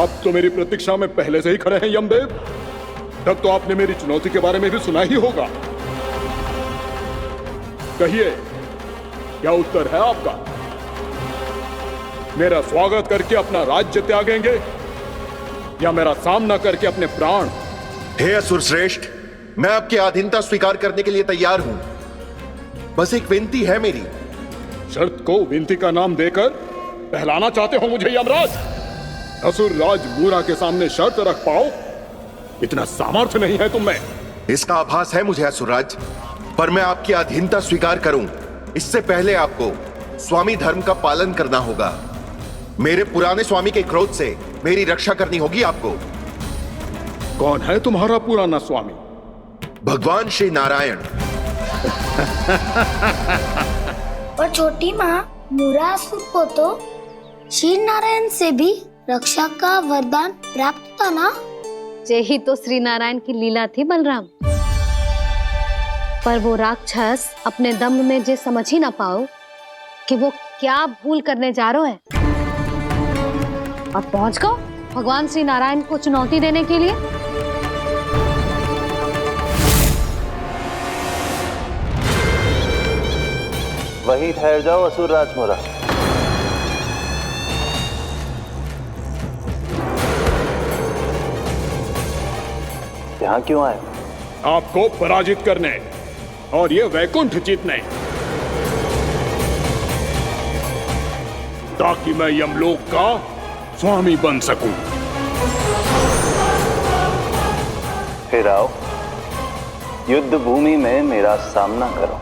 आप तो मेरी प्रतीक्षा में पहले से ही खड़े हैं यमदेव। तब तो आपने मेरी चुनौती के बारे में भी सुना ही होगा। कहिए, क्या उत्तर है आपका? मेरा स्वागत करके अपना राज्य त्यागेंगे या मेरा सामना करके अपने प्राण? हे असुर श्रेष्ठ, मैं आपकी अधीनता स्वीकार करने के लिए तैयार हूं। बस एक विनती है मेरी। शर्त को विनती का नाम देकर बहलाना चाहते हो मुझे यमराज? असुर राज मूरा के सामने शर्त रख पाओ, इतना सामर्थ्य नहीं है तुम में। इसका आभास है मुझे असुरराज, पर मैं आपकी अधीनता स्वीकार करूं इससे पहले आपको स्वामी धर्म का पालन करना होगा। मेरे पुराने स्वामी के क्रोध से मेरी रक्षा करनी होगी आपको। कौन है तुम्हारा पुराना स्वामी? भगवान श्री नारायण। पर छोटी माँ, मूरासुर को तो श्री नारायण से भी रक्षा का वरदान प्राप्त था ना? यही तो श्री नारायण की लीला थी बलराम। पर वो राक्षस अपने दम में जे समझ ही ना पाओ कि वो क्या भूल करने जा रहे हैं। अब पहुंच गो भगवान श्री नारायण को चुनौती देने के लिए। वहीं ठहर जाओ असुर राज मूरा। यहाँ क्यों आए? आपको पराजित करने और ये वैकुंठ जीतने, ताकि मैं यमलोक का स्वामी बन सकूं। फिर आओ, युद्ध भूमि में मेरा सामना करो।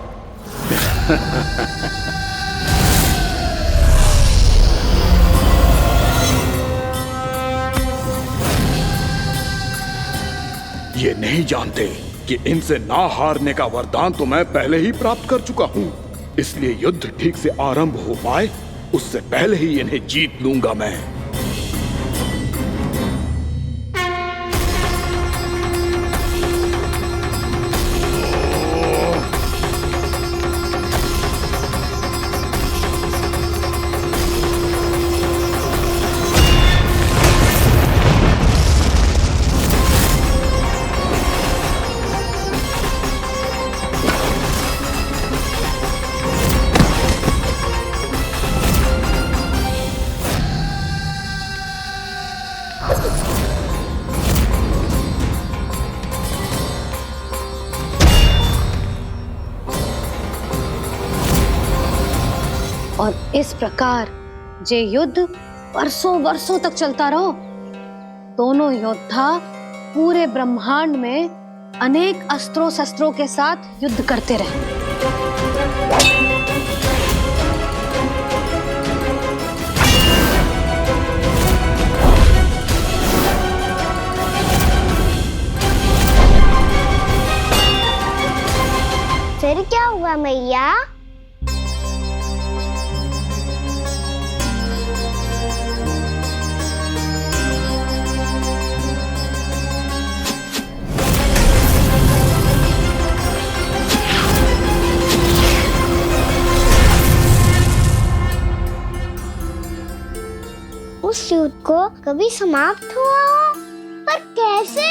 ये नहीं जानते कि इनसे ना हारने का वरदान तो मैं पहले ही प्राप्त कर चुका हूं। इसलिए युद्ध ठीक से आरंभ हो पाए उससे पहले ही इन्हें जीत लूंगा मैं। और इस प्रकार जे युद्ध वर्षों वर्षों तक चलता रहो। दोनों योद्धा पूरे ब्रह्मांड में अनेक अस्त्रों शस्त्रों के साथ युद्ध करते रहे। फिर क्या हुआ मैया? उस युद्ध को कभी समाप्त हुआ हो, पर कैसे?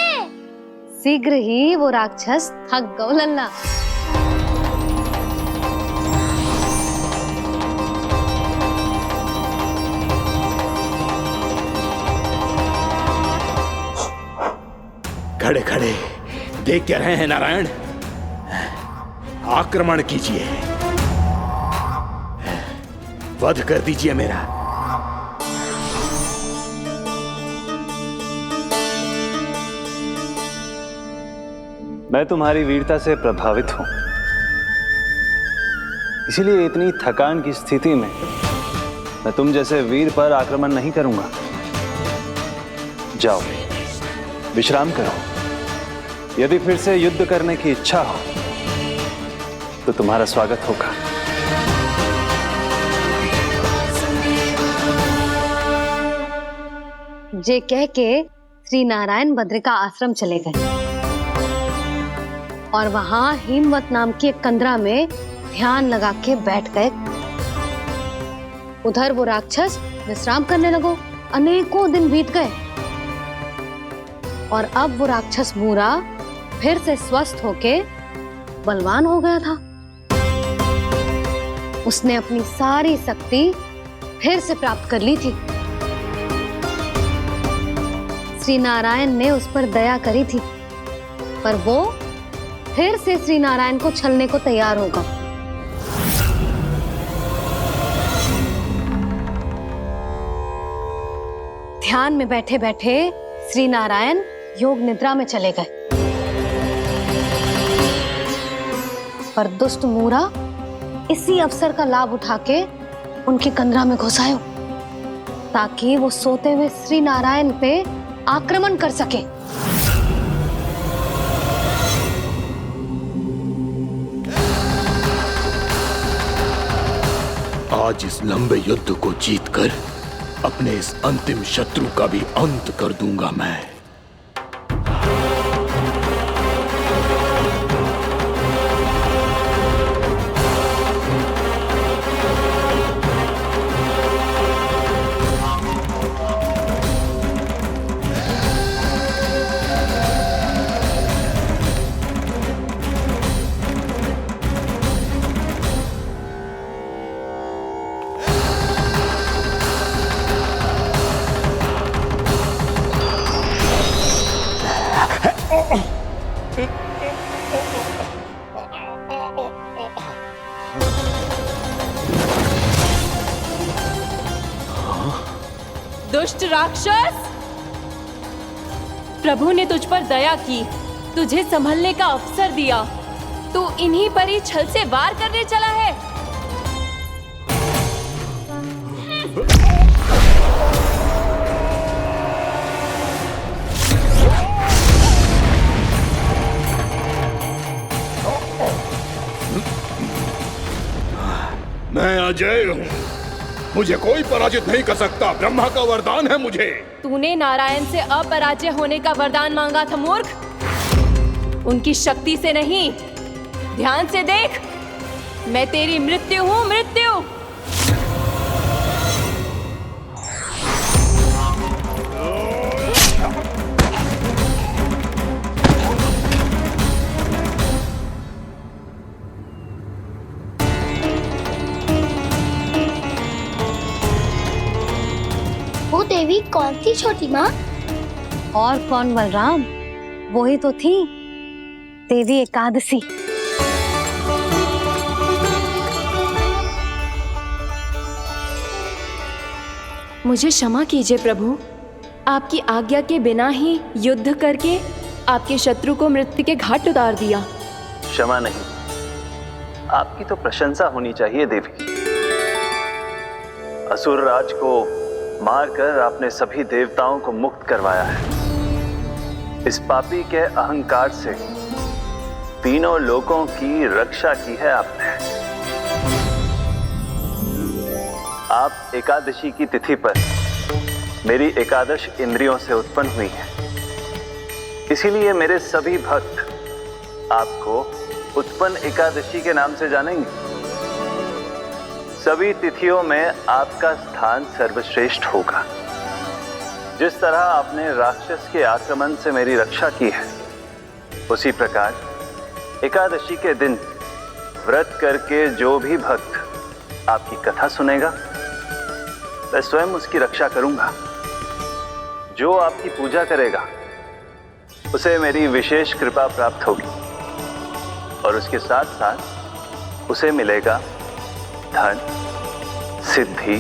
शीघ्र ही वो राक्षस थक गौ लल्ला। खड़े खड़े देख क्या रहे हैं नारायण? आक्रमण कीजिए, वध कर दीजिए मेरा। मैं तुम्हारी वीरता से प्रभावित हूं, इसीलिए इतनी थकान की स्थिति में मैं तुम जैसे वीर पर आक्रमण नहीं करूंगा। जाओ विश्राम करो। यदि फिर से युद्ध करने की इच्छा हो तो तुम्हारा स्वागत होगा। जे कह के श्री नारायण बद्रिका आश्रम चले गए और वहां हिमवत नाम की एक कंदरा में ध्यान लगा के बैठ गए। उधर वो राक्षस विश्राम करने लगो। अनेकों दिन बीत गए और अब वो राक्षस मूरा फिर से स्वस्थ होके बलवान हो गया था। उसने अपनी सारी शक्ति फिर से प्राप्त कर ली थी। श्री नारायण ने उस पर दया करी थी, पर वो फिर से श्री नारायण को छलने को तैयार होगा। ध्यान में बैठे बैठे श्री नारायण योग निद्रा में चले गए, पर दुष्ट मूरा इसी अवसर का लाभ उठा के उनकी कंदरा में घुस आयो, ताकि वो सोते हुए श्री नारायण पे आक्रमण कर सके। आज इस लंबे युद्ध को जीतकर अपने इस अंतिम शत्रु का भी अंत कर दूंगा मैं। दुष्ट राक्षस, प्रभु ने तुझ पर दया की, तुझे संभलने का अवसर दिया। तू इन्हीं पर ही छल से वार करने चला है। मैं अजय हूँ, मुझे कोई पराजित नहीं कर सकता। ब्रह्मा का वरदान है मुझे। तूने नारायण से अपराजय होने का वरदान मांगा था मूर्ख, उनकी शक्ति से नहीं। ध्यान से देख, मैं तेरी मृत्यु हूँ, मृत्यु। वो देवी कौन थी छोटी माँ? और कौन बलराम, वही तो थी देवी एकादशी। मुझे क्षमा कीजिए प्रभु, आपकी आज्ञा के बिना ही युद्ध करके आपके शत्रु को मृत्यु के घाट उतार दिया। क्षमा नहीं, आपकी तो प्रशंसा होनी चाहिए देवी। असुर राज को मारकर आपने सभी देवताओं को मुक्त करवाया है। इस पापी के अहंकार से तीनों लोकों की रक्षा की है आपने। आप एकादशी की तिथि पर मेरी एकादश इंद्रियों से उत्पन्न हुई हैं। इसीलिए मेरे सभी भक्त आपको उत्पन्न एकादशी के नाम से जानेंगे। सभी तिथियों में आपका स्थान सर्वश्रेष्ठ होगा। जिस तरह आपने राक्षस के आक्रमण से मेरी रक्षा की है, उसी प्रकार एकादशी के दिन व्रत करके जो भी भक्त आपकी कथा सुनेगा, मैं स्वयं उसकी रक्षा करूंगा। जो आपकी पूजा करेगा उसे मेरी विशेष कृपा प्राप्त होगी, और उसके साथ साथ उसे मिलेगा धन, सिद्धि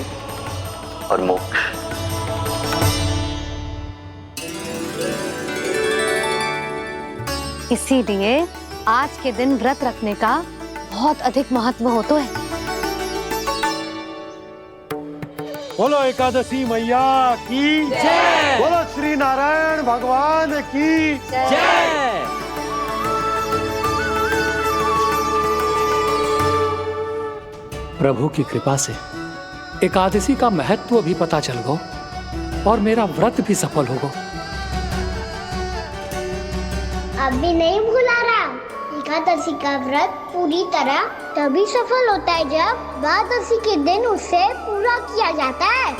और मोक्ष। इसीलिए आज के दिन व्रत रखने का बहुत अधिक महत्व होता है। बोलो एकादशी मैया की जय। बोलो श्री नारायण भगवान की जय। प्रभु की कृपा से एकादशी का महत्व भी पता चल गो और मेरा व्रत भी सफल हो गो। अभी नहीं भूला रहा, एकादशी का व्रत पूरी तरह तभी सफल होता है जब द्वादशी के दिन उसे पूरा किया जाता है।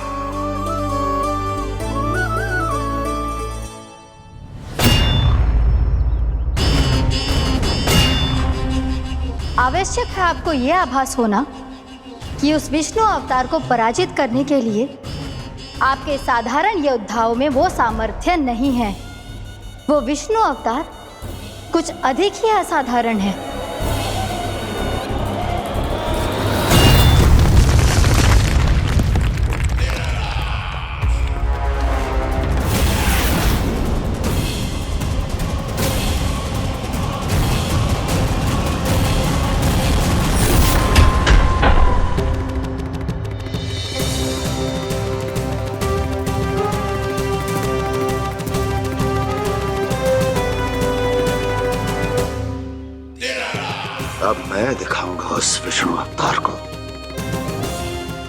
आवश्यक है आपको यह आभास होना कि उस विष्णु अवतार को पराजित करने के लिए आपके साधारण योद्धाओं में वो सामर्थ्य नहीं है। वो विष्णु अवतार कुछ अधिक ही असाधारण है। अब मैं दिखाऊंगा उस विष्णु अवतार को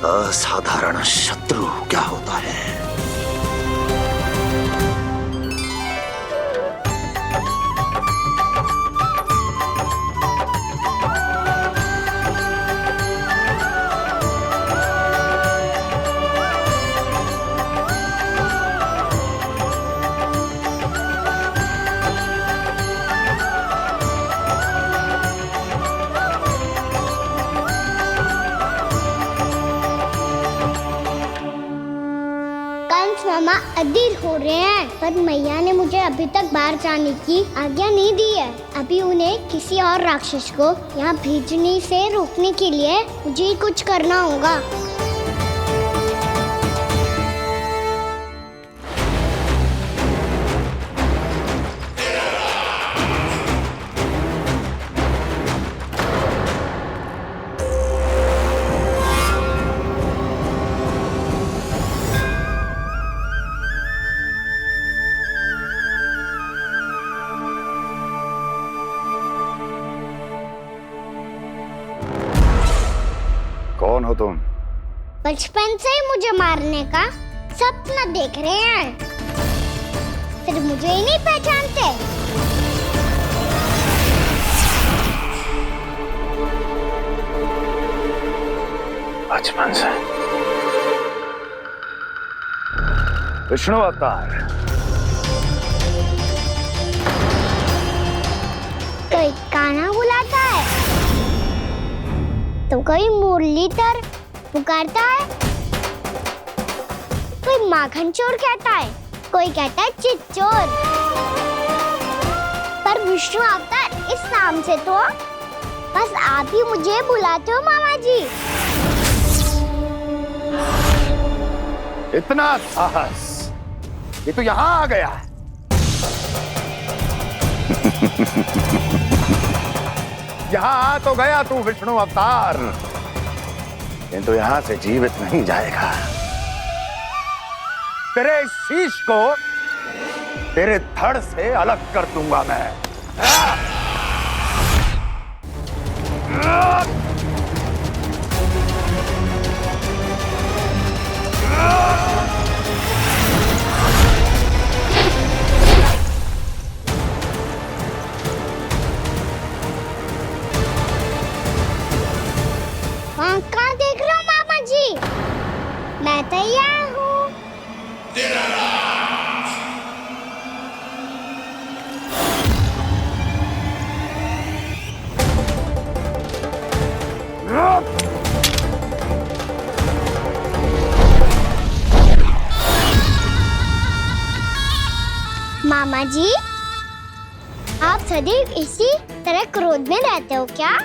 असाधारण शत्रु क्या होता है। मामा अधीर हो रहे हैं, पर मैया ने मुझे अभी तक बाहर जाने की आज्ञा नहीं दी है। अभी उन्हें किसी और राक्षस को यहाँ भेजने से रोकने के लिए मुझे ही कुछ करना होगा। कौन हो तुम? बचपन से ही मुझे मारने का सपना देख रहे हैं, फिर मुझे ही नहीं पहचानते। बचपन से विष्णु अवतार। कोई कान्हा बुलाता है तो कोई मुरलीधर पुकारता है, कोई माखन चोर कहता है, कोई कहता है चिच्चोर। पर विष्णु अवतार इस नाम से तो बस आप ही मुझे बुलाते हो मामा जी। इतना साहस ये तो यहाँ आ गया है। यहाँ आ तो गया तू विष्णु अवतार, किंतु यहाँ से जीवित नहीं जाएगा। तेरे इस शीश को तेरे धड़ से अलग कर दूंगा मैं। कहाँ देख रहे हो मामा जी? मैं तैयार हूँ। मामा जी, आप सदैव इसी तरह क्रोध में रहते हो क्या?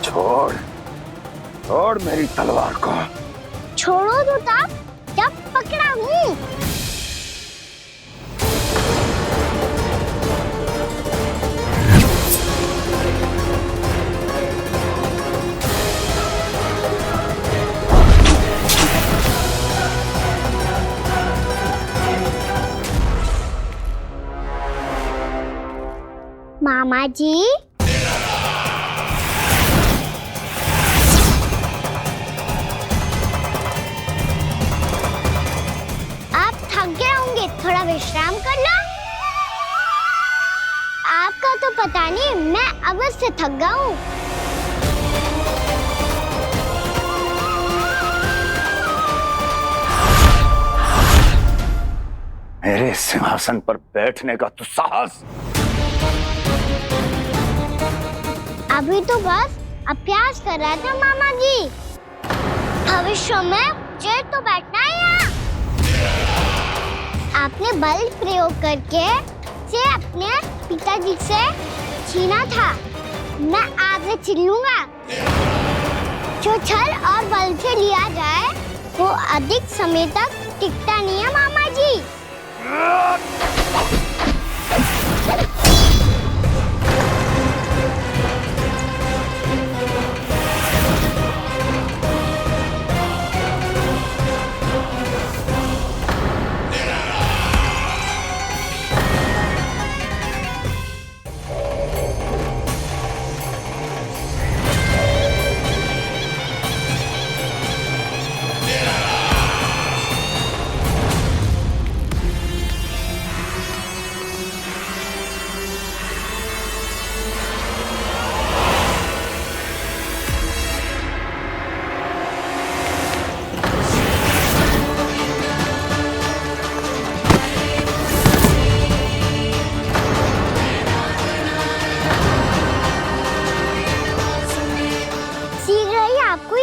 छोड़ छोड़ मेरी तलवार को। छोड़ो तो तब जब पकड़ा हूँ। मामा जी, आप थक गए होंगे, थोड़ा विश्राम कर लो। का तो पता नहीं, मैं अवश्य थक गया हूँ। मेरे सिंहासन पर बैठने का तो साहस। अभी तो बस अभ्यास कर रहा था मामा जी। भविष्य में मुझे तो बैठना है यहाँ। आपने बल प्रयोग करके से अपने पिताजी से छीना था, मैं आपसे छीन लूंगा। जो छल और बल से लिया जाए वो अधिक समय तक टिकता नहीं है मामा जी।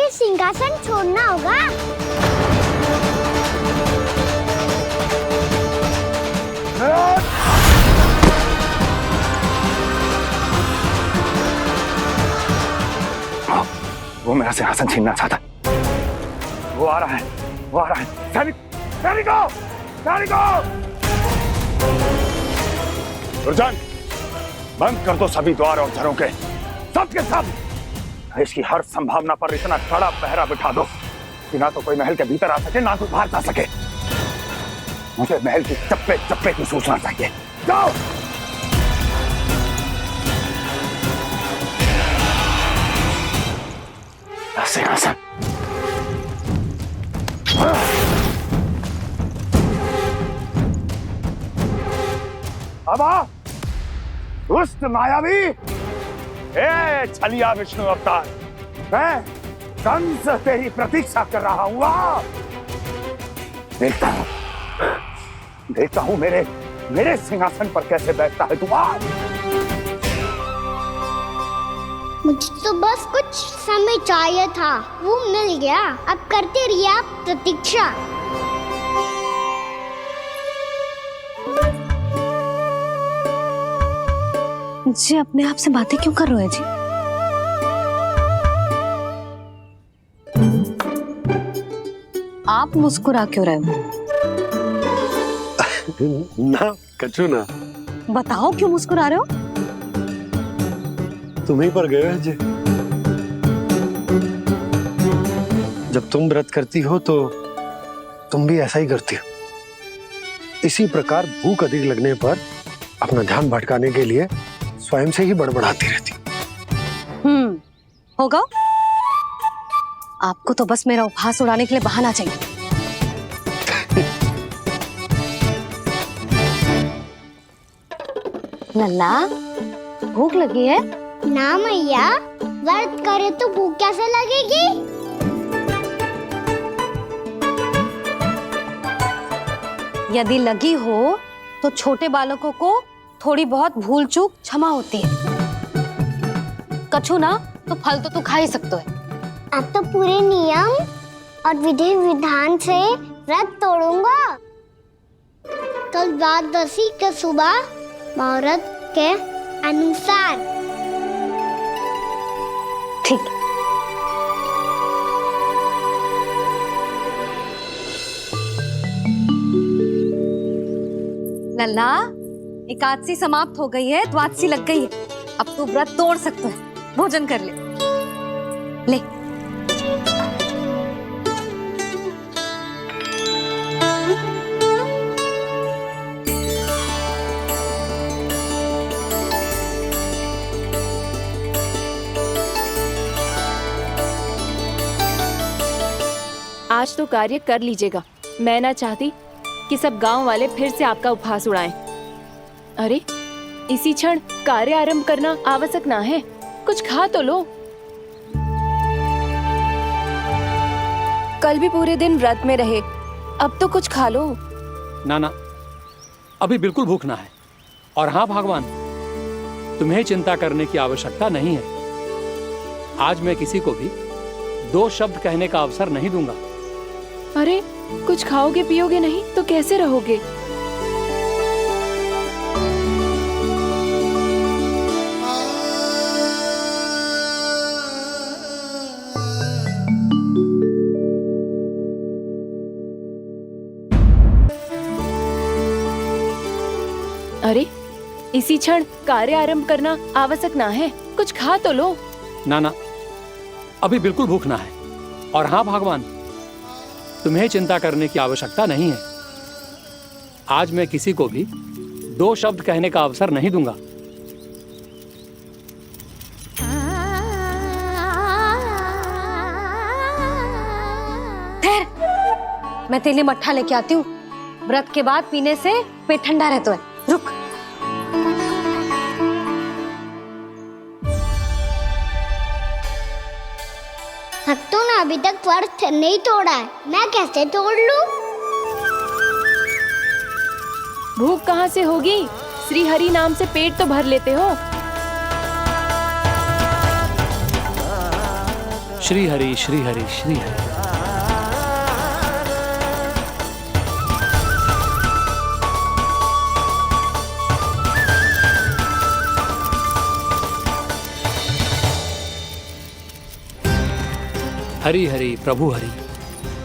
सिंहासन छोड़ना होगा। वो मेरा सिंहासन छीनना चाहता। वो आ रहा है, वो आ रहा है। सैनिकों, दुर्जन, बंद कर दो सभी द्वार और झरों के, सब के सब। इसकी हर संभावना पर इतना कड़ा पहरा बिठा दो कि ना तो कोई महल के भीतर आ सके, ना कोई बाहर जा सके। मुझे महल की चप्पे चप्पे की सूचना चाहिए। जाओ। सिंहासन। अब आ, दुष्ट मायावी, छलिया विष्णु अवतार, मैं कंस तेरी प्रतीक्षा कर रहा हूँ। देखता हूँ मेरे सिंहासन पर कैसे बैठता है तू। मुझे तो बस कुछ समय चाहिए था, वो मिल गया। अब करते रहिए आप प्रतीक्षा। जी अपने आप से बातें क्यों कर रहे हैं जी? आप मुस्कुरा क्यों रहे हो? ना कछु ना। बताओ क्यों मुस्कुरा रहे हो? तुम ही पर गए जी। जब तुम व्रत करती हो तो तुम भी ऐसा ही करती हो। इसी प्रकार भूख अधिक लगने पर अपना ध्यान भटकाने के लिए स्वयं से ही बड़बड़ाती रहती। होगा। आपको तो बस मेरा उपहास उड़ाने के लिए बहाना चाहिए। लल्ला, भूख लगी है? ना मैया, व्रत करे तो भूख कैसे लगेगी? यदि लगी हो तो छोटे बालकों को थोड़ी बहुत भूल चूक क्षमा होती है। कछु ना तो फल तो तू खा ही सकते है। अब तो पूरे नियम और विधि विधान से व्रत तोड़ूंगा। कल द्वादशी के सुबह मुहूर्त के अनुसार। ठीक। लल्ला, एकादशी समाप्त हो गई है, द्वादशी लग गई है। अब तू व्रत तोड़ सकते है। भोजन कर ले। ले। आज तो कार्य कर लीजिएगा। मैं ना चाहती कि सब गांव वाले फिर से आपका उपहास उड़ाएं। अरे, इसी क्षण कार्य आरंभ करना आवश्यक ना है। कुछ खा तो लो। कल भी पूरे दिन व्रत में रहे, अब तो कुछ खा लो। ना ना, अभी बिल्कुल भूख ना है। और हाँ भगवान, तुम्हें चिंता करने की आवश्यकता नहीं है। आज मैं किसी को भी 2 शब्द कहने का अवसर नहीं दूंगा। अरे, कुछ खाओगे पियोगे नहीं तो कैसे रहोगे? अरे, इसी क्षण कार्य आरंभ करना आवश्यक ना है। कुछ खा तो लो। ना ना, अभी बिल्कुल भूख ना है। और हाँ भगवान, तुम्हें चिंता करने की आवश्यकता नहीं है। आज मैं किसी को भी 2 शब्द कहने का अवसर नहीं दूंगा। ठहर, मैं तेरे लिए मट्ठा लेके आती हूँ। व्रत के बाद पीने से पेट ठंडा रहता है। रुक। भक्तों ने अभी तक व्रत नहीं तोड़ा है, मैं कैसे तोड़ लूं? भूख कहाँ से होगी? श्री हरि नाम से पेट तो भर लेते हो। श्री हरि श्री हरि श्री हरि। हरि हरि प्रभु हरि,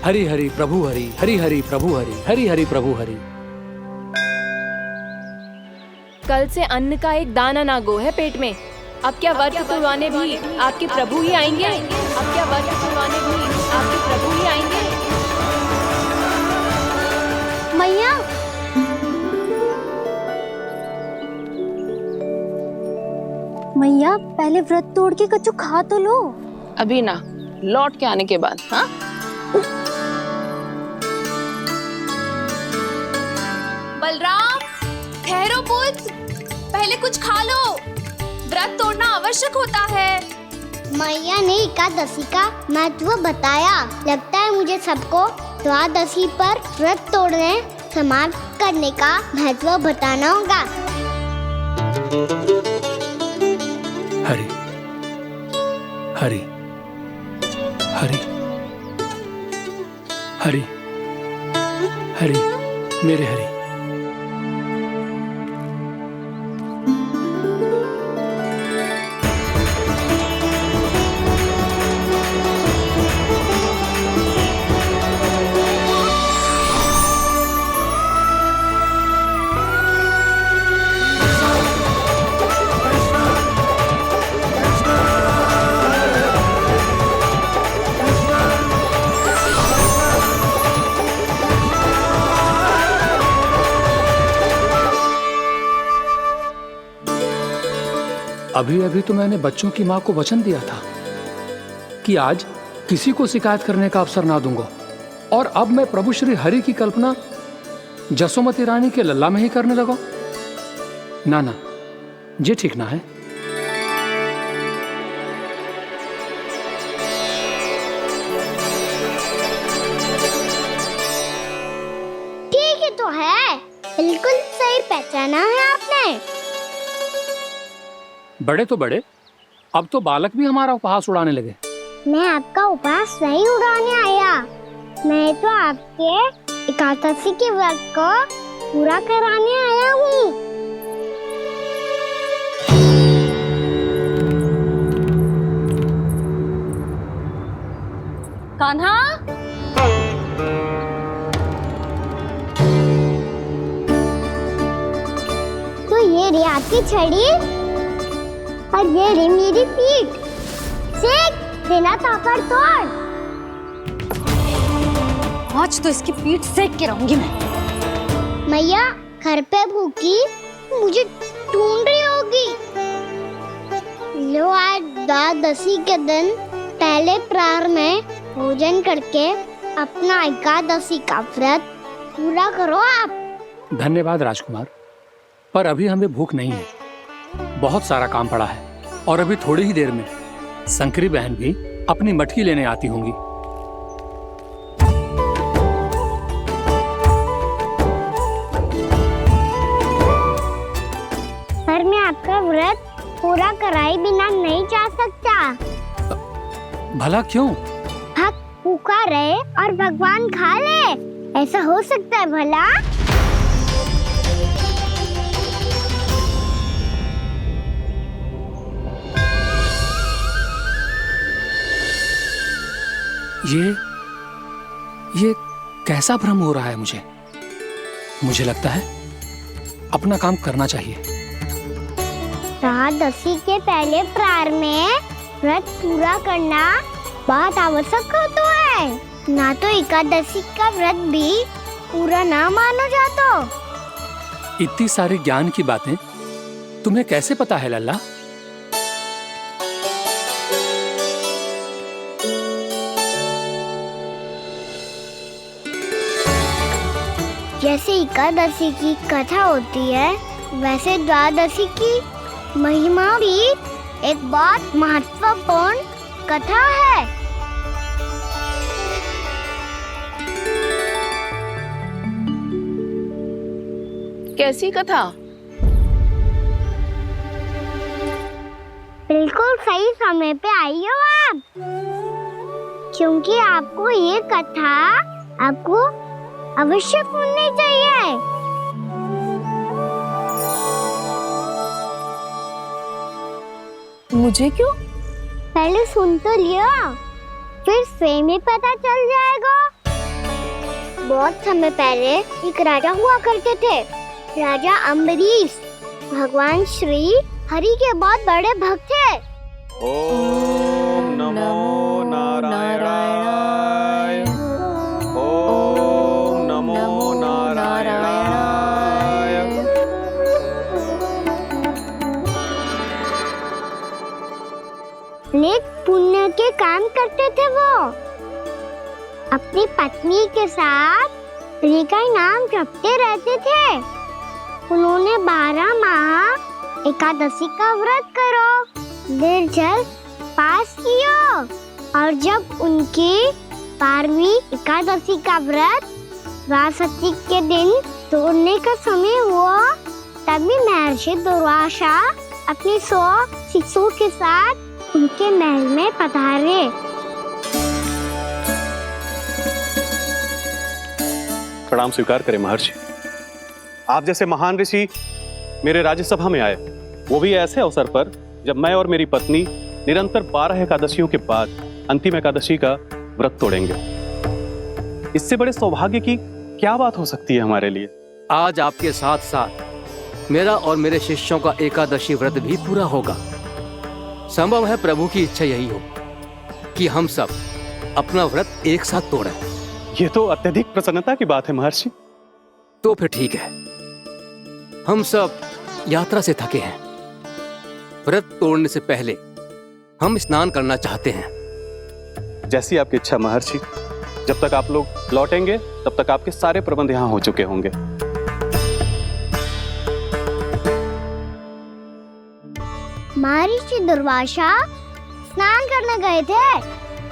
हरि हरि प्रभु हरि, हरि हरि प्रभु हरि, हरि हरि प्रभु हरि। कल से अन्न का एक दाना ना गो है पेट में। अब क्या व्रत तुड़वाने भी आपके प्रभु ही आएंगे? अब क्या व्रत तुड़वाने भी आपके प्रभु ही आएंगे? मैया, मैया पहले व्रत तोड़ के कछु खा तो लो। अभी ना, लौट के आने के बाद। हाँ, बलराम, ठहरो पुत्र, पहले कुछ खा लो। व्रत तोड़ना आवश्यक होता है। मैया ने एकादशी का महत्व बताया। लगता है मुझे सबको द्वादशी पर व्रत तोड़ने समाप्त करने का महत्व बताना होगा। हरि हरि हरि हरि हरि, मेरे हरि। अभी अभी तो मैंने बच्चों की मां को वचन दिया था कि आज किसी को शिकायत करने का अवसर ना दूंगा, और अब मैं प्रभु श्री हरि की कल्पना जसोमती रानी के लल्ला में ही करने लगा। ना ना, ये ठीक ना है। ठीक है तो है, बिल्कुल सही पहचाना है आपने। बड़े तो बड़े, अब तो बालक भी हमारा उपहास उड़ाने लगे। मैं आपका उपहास नहीं उड़ाने आया, मैं तो आपके एकादशी के व्रत को पूरा कराने आया हूँ। कान्हा, तो ये रे आपकी छड़ी और ये रे मेरी पीठ। सेक बिना ताकत तोड़। आज तो इसकी पीठ सेक के रहूंगी मैं। मैया घर पे भूखी मुझे ढूंढ रही होगी। लो, आज द्वादशी के दिन पहले प्रहर में भोजन करके अपना एकादशी का व्रत पूरा करो आप। धन्यवाद राजकुमार, पर अभी हमें भूख नहीं है। बहुत सारा काम पड़ा है और अभी थोड़ी ही देर में शंकरी बहन भी अपनी मटकी लेने आती होंगी। पर मैं आपका व्रत पूरा कराए बिना नहीं जा सकता। भला क्यों? भक्त भूखा रहे और भगवान खा ले, ऐसा हो सकता है भला? ये कैसा भ्रम हो रहा है मुझे लगता है अपना काम करना चाहिए। एकादशी के पहले प्रार में व्रत पूरा करना बहुत आवश्यक होता है, ना तो एकादशी का व्रत भी पूरा ना मानो जातो। इतनी सारी ज्ञान की बातें तुम्हें कैसे पता है लल्ला? जैसे एकादशी की कथा होती है, वैसे द्वादशी की महिमा भी एक बहुत महत्वपूर्ण कथा है। कैसी कथा? बिल्कुल सही समय पे आई हो आप, क्योंकि आपको ये कथा आपको अवश्य सुननी चाहिए। मुझे क्यों? पहले सुन तो लियो, फिर स्वयं ही पता चल जाएगा। बहुत समय पहले एक राजा हुआ करते थे, राजा अम्बरीश। भगवान श्री हरि के बहुत बड़े भक्त थे। ओम नमो नारायणाय। ओम नमो नारायणाय। नेक पुण्य के काम करते थे वो। अपनी पत्नी के साथ हरि का नाम जपते रहते थे। उन्होंने 12 माह एकादशी का व्रत करो, निर्जल पास किया, और जब उनकी 12वीं एकादशी का व्रत द्वादशी के दिन तोड़ने का समय हुआ, तभी महर्षि दुर्वासा अपने 100 शिष्यों के साथ उनके महल में पधारे। प्रणाम स्वीकार करें महर्षि। आप जैसे महान ऋषि मेरे राज्यसभा में आए, वो भी ऐसे अवसर पर जब मैं और मेरी पत्नी निरंतर 12 एकादशियों के बाद अंतिम एकादशी का व्रत तोड़ेंगे। इससे बड़े सौभाग्य की क्या बात हो सकती है हमारे लिए? आज आपके साथ साथ मेरा और मेरे शिष्यों का एकादशी व्रत भी पूरा होगा। संभव है प्रभु की इच्छा यही हो कि हम सब अपना व्रत एक साथ तोड़ें। ये तो अत्यधिक प्रसन्नता की बात है महर्षि। तो फिर ठीक है, हम सब यात्रा से थके हैं। व्रत तोड़ने से पहले हम स्नान करना चाहते हैं। जैसी आपकी इच्छा महर्षि। जब तक आप लोग लौटेंगे तब तक आपके सारे प्रबंध यहाँ हो चुके होंगे। महर्षि दुर्वासा स्नान करने गए थे,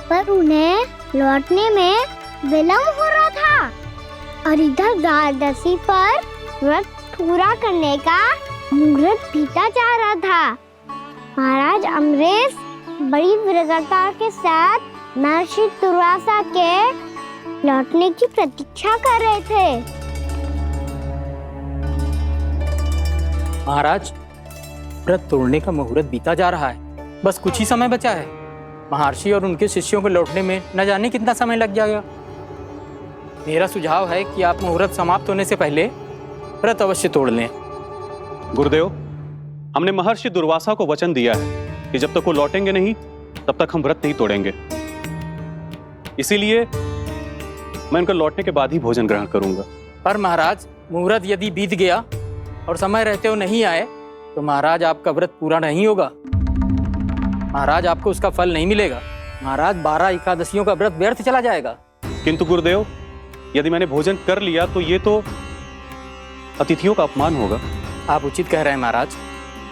पर उन्हें लौटने में विलंब हो रहा था, और इधर द्वादशी पर व्रत पूरा करने का मुहूर्त बीता जा रहा था। महाराज अम्बरीश बड़ी विरगता के साथ महर्षि दुर्वासा के लौटने की प्रतीक्षा कर रहे थे। महाराज, व्रत तोड़ने का मुहूर्त बीता जा रहा है, बस कुछ ही समय बचा है। महर्षि और उनके शिष्यों को लौटने में न जाने कितना समय लग जाएगा। मेरा सुझाव है कि आप मुहूर्त समाप्त होने से पहले व्रत अवश्य तोड़ लें। गुरुदेव, हमने महर्षि दुर्वासा को वचन दिया है कि जब तक वो लौटेंगे नहीं तब तक हम व्रत नहीं तोड़ेंगे। इसीलिए मैं उनके लौटने के बाद ही भोजन ग्रहण करूंगा। पर महाराज, मुहूर्त यदि बीत गया और समय रहते हो नहीं आए तो महाराज आपका व्रत पूरा नहीं होगा। महाराज, आपको उसका फल नहीं मिलेगा। महाराज, 12 एकादशियों का व्रत व्यर्थ चला जाएगा। किंतु गुरुदेव, यदि मैंने भोजन कर लिया तो ये तो अतिथियों का अपमान होगा। आप उचित कह रहे हैं महाराज,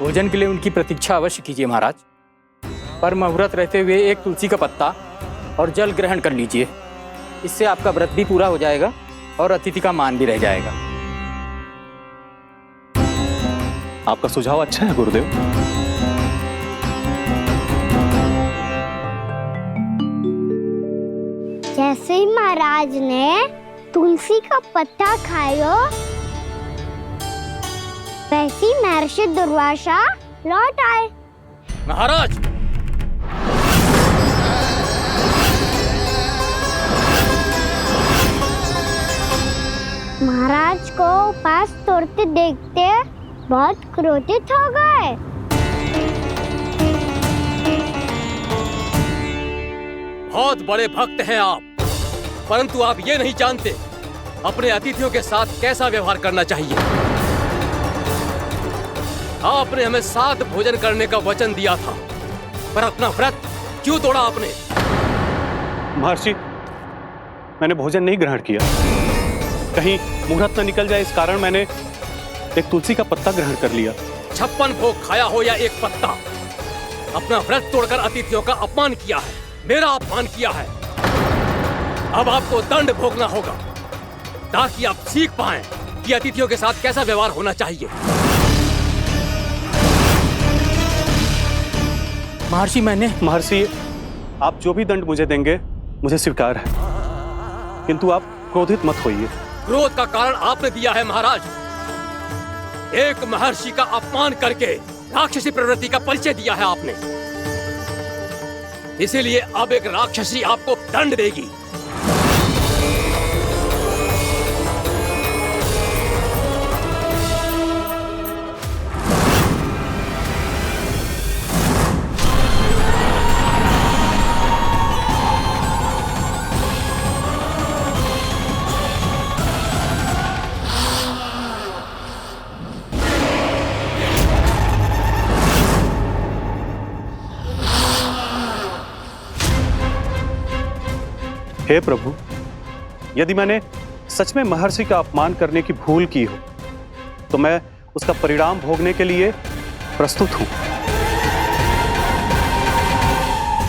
भोजन के लिए उनकी प्रतीक्षा अवश्य कीजिए महाराज, पर मुहूर्त रहते हुए एक तुलसी का पत्ता और जल ग्रहण कर लीजिए। इससे आपका व्रत भी पूरा हो जाएगा और अतिथि का मान भी रह जाएगा। आपका सुझाव अच्छा है गुरुदेव। जैसे ही महाराज ने तुलसी का पत्ता खाया, वैसे ही महर्षि दुर्वासा लौट आए। महाराज, महाराज को उपास तोड़ते देखते बहुत क्रोधित हो गए। बहुत बड़े भक्त हैं आप, परंतु आप ये नहीं जानते अपने अतिथियों के साथ कैसा व्यवहार करना चाहिए। आपने हमें साथ भोजन करने का वचन दिया था, पर अपना व्रत क्यों तोड़ा आपने? महर्षि, मैंने भोजन नहीं ग्रहण किया। कहीं मुहूर्त न निकल जाए, इस कारण मैंने एक तुलसी का पत्ता ग्रहण कर लिया। 56 भोग खाया हो या एक पत्ता, अपना व्रत तोड़कर अतिथियों का अपमान किया है, मेरा अपमान किया है। अब आपको दंड भोगना होगा ताकि आप सीख पाएं कि अतिथियों के साथ कैसा व्यवहार होना चाहिए। महर्षि, आप जो भी दंड मुझे देंगे मुझे स्वीकार है, किंतु आप क्रोधित मत होइए। क्रोध का कारण आपने दिया है महाराज। एक महर्षि का अपमान करके राक्षसी प्रवृत्ति का परिचय दिया है आपने, इसीलिए अब एक राक्षसी आपको दंड देगी। हे प्रभु, यदि मैंने सच में महर्षि का अपमान करने की भूल की हो तो मैं उसका परिणाम भोगने के लिए प्रस्तुत हूं।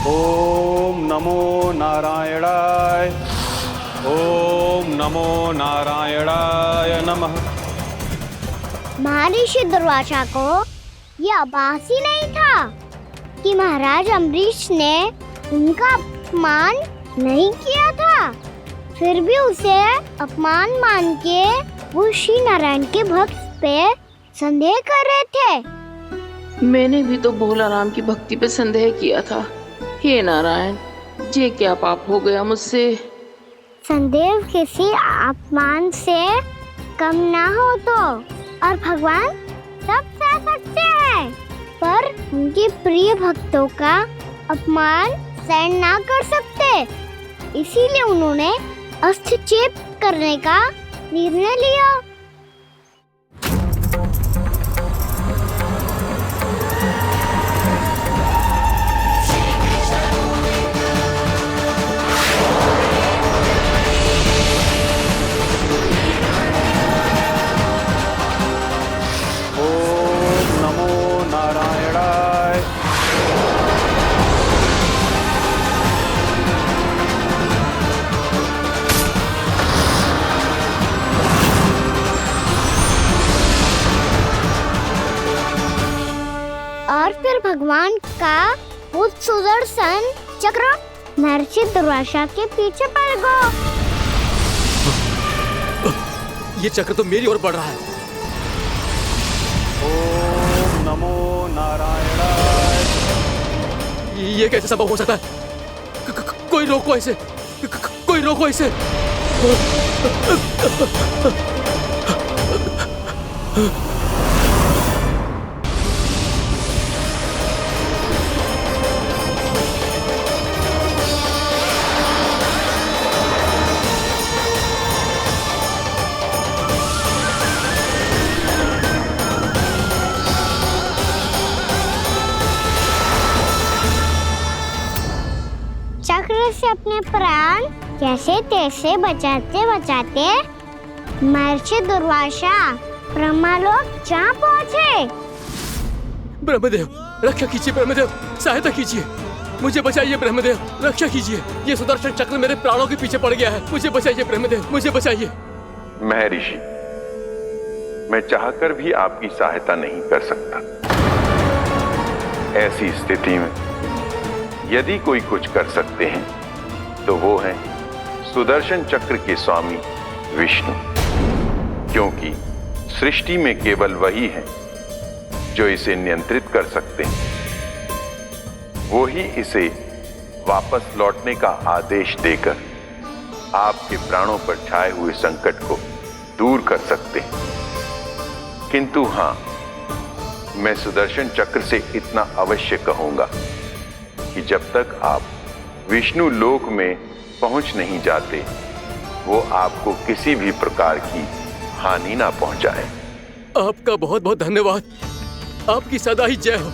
ओम नमो नारायणाय, ओम नमो नारायणाय नमः। महर्षि दुर्वासा को यह आभास ही नहीं था कि महाराज अम्बरीश ने उनका अपमान नहीं किया था, फिर भी उसे अपमान मान के वो श्री नारायण के भक्त पे संदेह कर रहे थे। मैंने भी तो भोला राम की भक्ति पे संदेह किया था। हे नारायण, ये क्या पाप हो गया मुझसे? संदेह किसी अपमान से कम ना हो तो, और भगवान सब सह सकते हैं, पर उनके प्रिय भक्तों का अपमान सहन ना कर सकते, इसीलिए उन्होंने हस्तक्षेप करने का निर्णय लिया। ओम नमो नारायणाय। और फिर भगवान का वो सुदर्शन चक्र महर्षि दुर्वासा के पीछे पड़ गया। ये चक्र तो मेरी ओर बढ़ रहा है। ओम नमो नारायणाय। ये कैसे संभव हो सकता है? कोई रोको इसे, कोई रोको इसे। चक्र से अपने प्राण जैसे तैसे बचाते बचाते महर्षि दुर्वासा ब्रह्मालोक जा पहुंचे। ब्रह्मदेव रक्षा कीजिए, ब्रह्मदेव सहायता कीजिए, मुझे बचाइए ब्रह्मदेव, रक्षा कीजिए। ये सुदर्शन चक्र मेरे प्राणों के पीछे पड़ गया है, मुझे बचाइए ब्रह्मदेव, मुझे बचाइए। महर्षि, मैं चाहकर भी आपकी सहायता नहीं कर सकता। ऐसी स्थिति में यदि कोई कुछ कर सकते हैं तो वो है सुदर्शन चक्र के स्वामी विष्णु, क्योंकि सृष्टि में केवल वही है जो इसे नियंत्रित कर सकते हैं। वो ही इसे वापस लौटने का आदेश देकर आपके प्राणों पर छाए हुए संकट को दूर कर सकते हैं। किंतु हां, मैं सुदर्शन चक्र से इतना अवश्य कहूंगा कि जब तक आप विष्णु लोक में पहुंच नहीं जाते, वो आपको किसी भी प्रकार की हानि ना पहुंचाए। आपका बहुत बहुत धन्यवाद, आपकी सदा ही जय हो।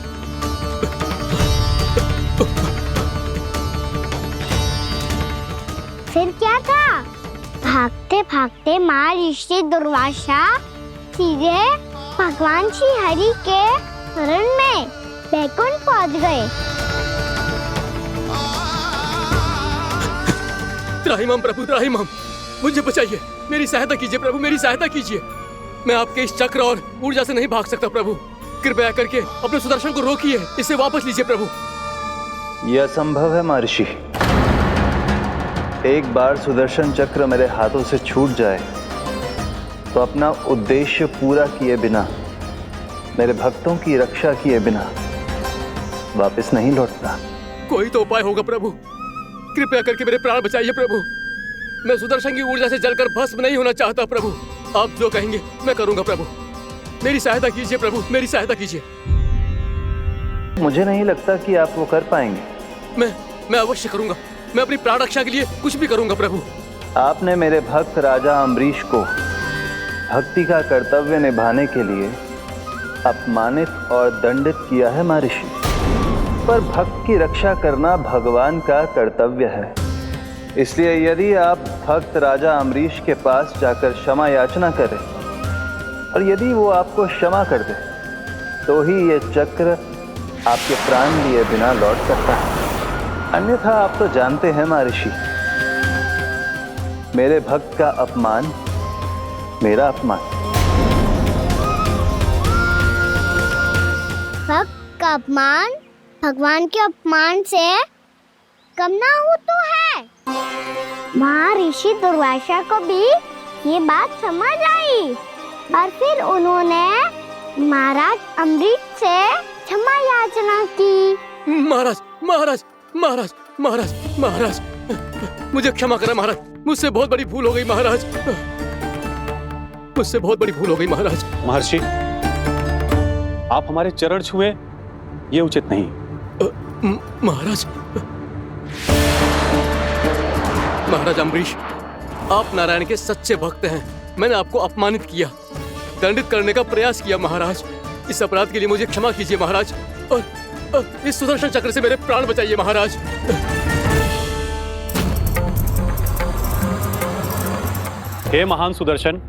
फिर क्या था? भागते भागते महर्षि दुर्वासा सीधे भगवान श्री हरि के शरण में बैकुंठ पहुंच गए। त्राहिमाम प्रभु, त्राहिमाम, मुझे बचाइए, मेरी सहायता कीजिए प्रभु, मेरी सहायता कीजिए। मैं आपके इस चक्र और ऊर्जा से नहीं भाग सकता प्रभु, कृपया करके अपने सुदर्शन को रोकिए, इसे वापस लीजिए प्रभु। यह असंभव है महर्षि। एक बार सुदर्शन चक्र मेरे हाथों से छूट जाए तो अपना उद्देश्य पूरा किए बिना, मेरे भक्तों की रक्षा किए बिना वापस नहीं लौटता। कोई तो उपाय होगा प्रभु, कृपया करके मेरे प्राण बचाइए प्रभु। मैं सुदर्शन की ऊर्जा से जलकर भस्म नहीं होना चाहता प्रभु। आप जो कहेंगे मैं करूंगा प्रभु, मेरी सहायता कीजिए प्रभु, मेरी सहायता कीजिए। मुझे नहीं लगता कि आप वो कर पाएंगे। मैं अवश्य करूंगा, मैं अपनी प्राण रक्षा के लिए कुछ भी करूंगा प्रभु। आपने मेरे भक्त राजा अम्बरीश को भक्ति का कर्तव्य निभाने के लिए अपमानित और दंडित किया है महर्षि, पर भक्त की रक्षा करना भगवान का कर्तव्य है। इसलिए यदि आप भक्त राजा अम्बरीश के पास जाकर क्षमा याचना करें और यदि वो आपको क्षमा कर दे तो ही ये चक्र आपके प्राण लिए बिना लौट सकता है। अन्यथा आप तो जानते हैं महर्षि, मेरे भक्त का अपमान मेरा अपमान। भक्त का अपमान भगवान के अपमान से कम ना हो तो है। महर्षि दुर्वासा को भी ये बात समझ आई और फिर उन्होंने महाराज अम्बरीश से क्षमा याचना की। महाराज महाराज महाराज महाराज महाराज, मुझे क्षमा करें महाराज, मुझसे बहुत बड़ी भूल हो गई महाराज, मुझसे बहुत बड़ी भूल हो गई महाराज। महर्षि, आप हमारे चरण छुए ये उचित नहीं। महाराज महाराज अम्बरीश, आप नारायण के सच्चे भक्त हैं। मैंने आपको अपमानित किया, दंडित करने का प्रयास किया महाराज। इस अपराध के लिए मुझे क्षमा कीजिए महाराज, और इस सुदर्शन चक्र से मेरे प्राण बचाइए महाराज। हे महान सुदर्शन,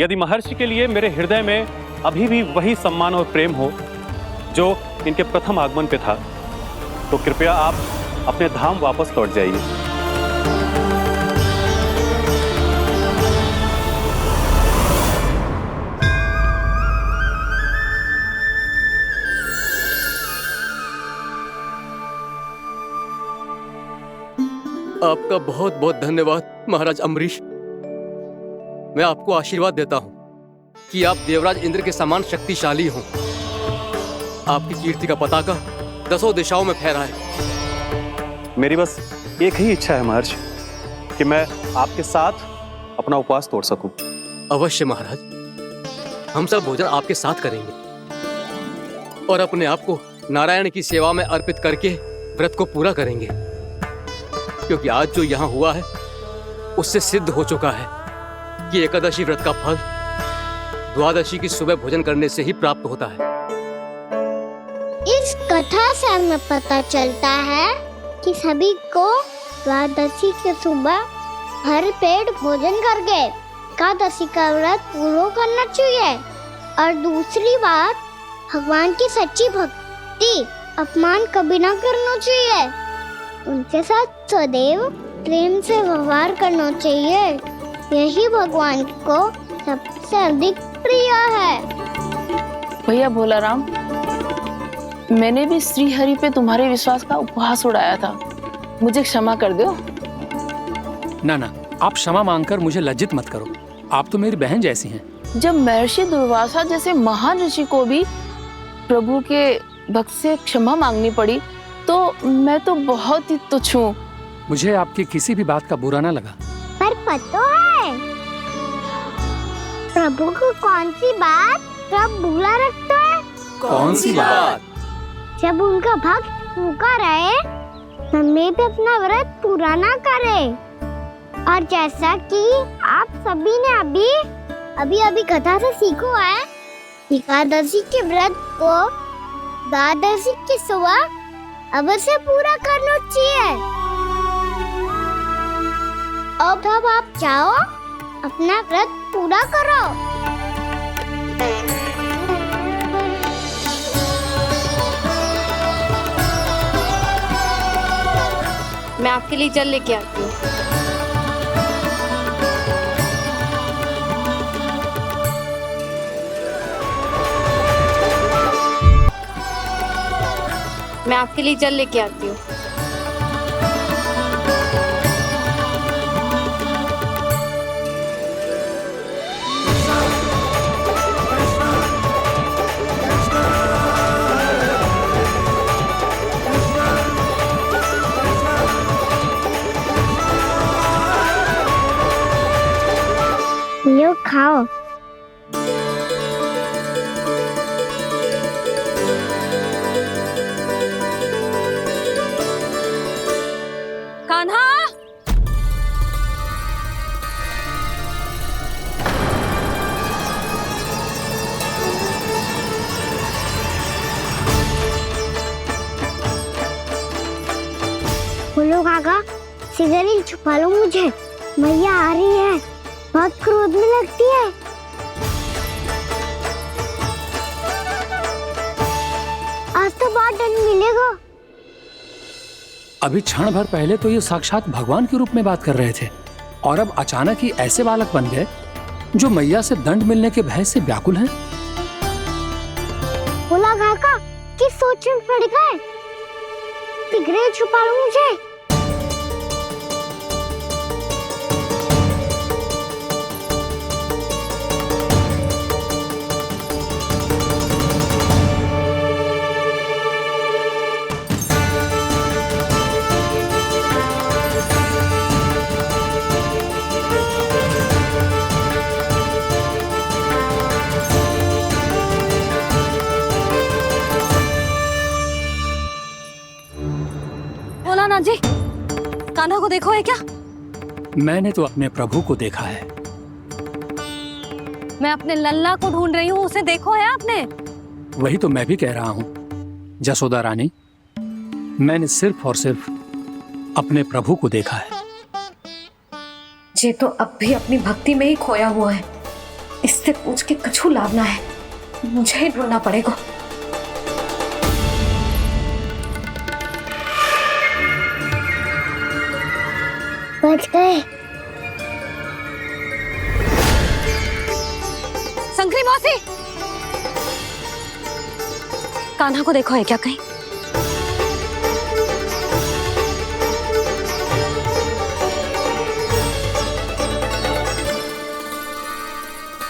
यदि महर्षि के लिए मेरे हृदय में अभी भी वही सम्मान और प्रेम हो जो इनके प्रथम आगमन पे था, तो कृपया आप अपने धाम वापस लौट जाइए। आपका बहुत बहुत धन्यवाद महाराज अम्बरीश। मैं आपको आशीर्वाद देता हूं कि आप देवराज इंद्र के समान शक्तिशाली हों। आपकी कीर्ति का पताका 10 दिशाओं में फहराए। मेरी बस एक ही इच्छा है महर्षि, कि मैं आपके साथ अपना उपवास तोड़ सकूं। अवश्य महाराज, हम सब भोजन आपके साथ करेंगे और अपने आप को नारायण की सेवा में अर्पित करके व्रत को पूरा करेंगे, क्योंकि आज जो यहाँ हुआ है उससे सिद्ध हो चुका है कि एकादशी व्रत का फल द्वादशी की सुबह भोजन करने से ही प्राप्त होता है। इस कथा से हमें पता चलता है कि सभी को द्वादशी के सुबह भर पेट भोजन करके एकादशी का व्रत पूरा करना चाहिए। और दूसरी बात, भगवान की सच्ची भक्ति प्रति अपमान कभी ना करना चाहिए। उनके साथ सदैव प्रेम से व्यवहार करना चाहिए। यही भगवान को सबसे अधिक प्रिय है। भैया भोलाराम, मैंने भी श्री हरि पे तुम्हारे विश्वास का उपहास उड़ाया था, मुझे क्षमा कर दो। ना ना, आप क्षमा मांगकर मुझे लज्जित मत करो। आप तो मेरी बहन जैसी हैं। जब महर्षि दुर्वासा जैसे महान ऋषि को भी प्रभु के भक्त से क्षमा मांगनी पड़ी, तो मैं तो बहुत ही तुच्छ हूँ। मुझे आपकी किसी भी बात का बुरा ना लगा। पर पता है प्रभु को कौन सी बात कब बुरा रखता है? कौन सी बात? जब उनका भक्त भूखा रहे, समय पे अपना व्रत पूरा ना करे। और जैसा कि आप सभी ने अभी कथा से सीखो है, एकादशी के व्रत को द्वादशी की सुबह अवश्य पूरा करना चाहिए। अब आप जाओ, अपना व्रत पूरा करो। मैं आपके लिए जल लेके आती हूँ। मैं आपके लिए जल लेके आती हूँ। लो खाओ। कान्हा, बोलो काका, सिगरेट छुपा लो मुझे, मैया आ रही है, बहुत क्रोध में लगती है। आज तो बहुत दंड मिलेगा। अभी क्षण भर पहले तो ये साक्षात भगवान के रूप में बात कर रहे थे, और अब अचानक ही ऐसे बालक बन गए जो मैया से दंड मिलने के भय से व्याकुल हैं। बोला काका, किस सोच में पड़ गए? सिगरेट छुपा लो मुझे। भोलानाथ जी, कान्हा को देखो है क्या? मैंने तो अपने प्रभु को देखा है। मैं अपने लल्ला को ढूंढ रही हूँ, उसे देखो है आपने? वही तो मैं भी कह रहा हूँ जसोदा रानी, मैंने सिर्फ और सिर्फ अपने प्रभु को देखा है। ये तो अब भी अपनी भक्ति में ही खोया हुआ है। इससे पूछ के कछु लाभ ना है, मुझे ही ढूंढना पड़ेगा। बच गए। संकरी मौसी, कान्हा को देखो है क्या कहीं?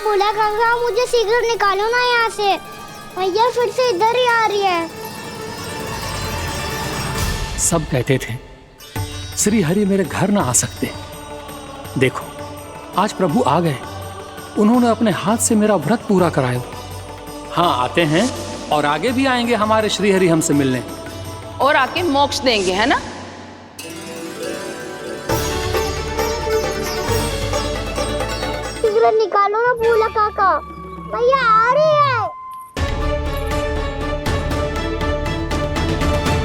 बोला काका, मुझे सिगरेट निकालो ना यहाँ से, भैया फिर से इधर ही आ रही है। सब कहते थे श्री हरि मेरे घर ना आ सकते। देखो आज प्रभु आ गए, उन्होंने अपने हाथ से मेरा व्रत पूरा कराया। हाँ, आते हैं और आगे भी आएंगे हमारे श्री हरि हमसे मिलने, और आके मोक्ष देंगे, है ना? सिगरेट निकालो ना बोला काका, भैया आ रही है।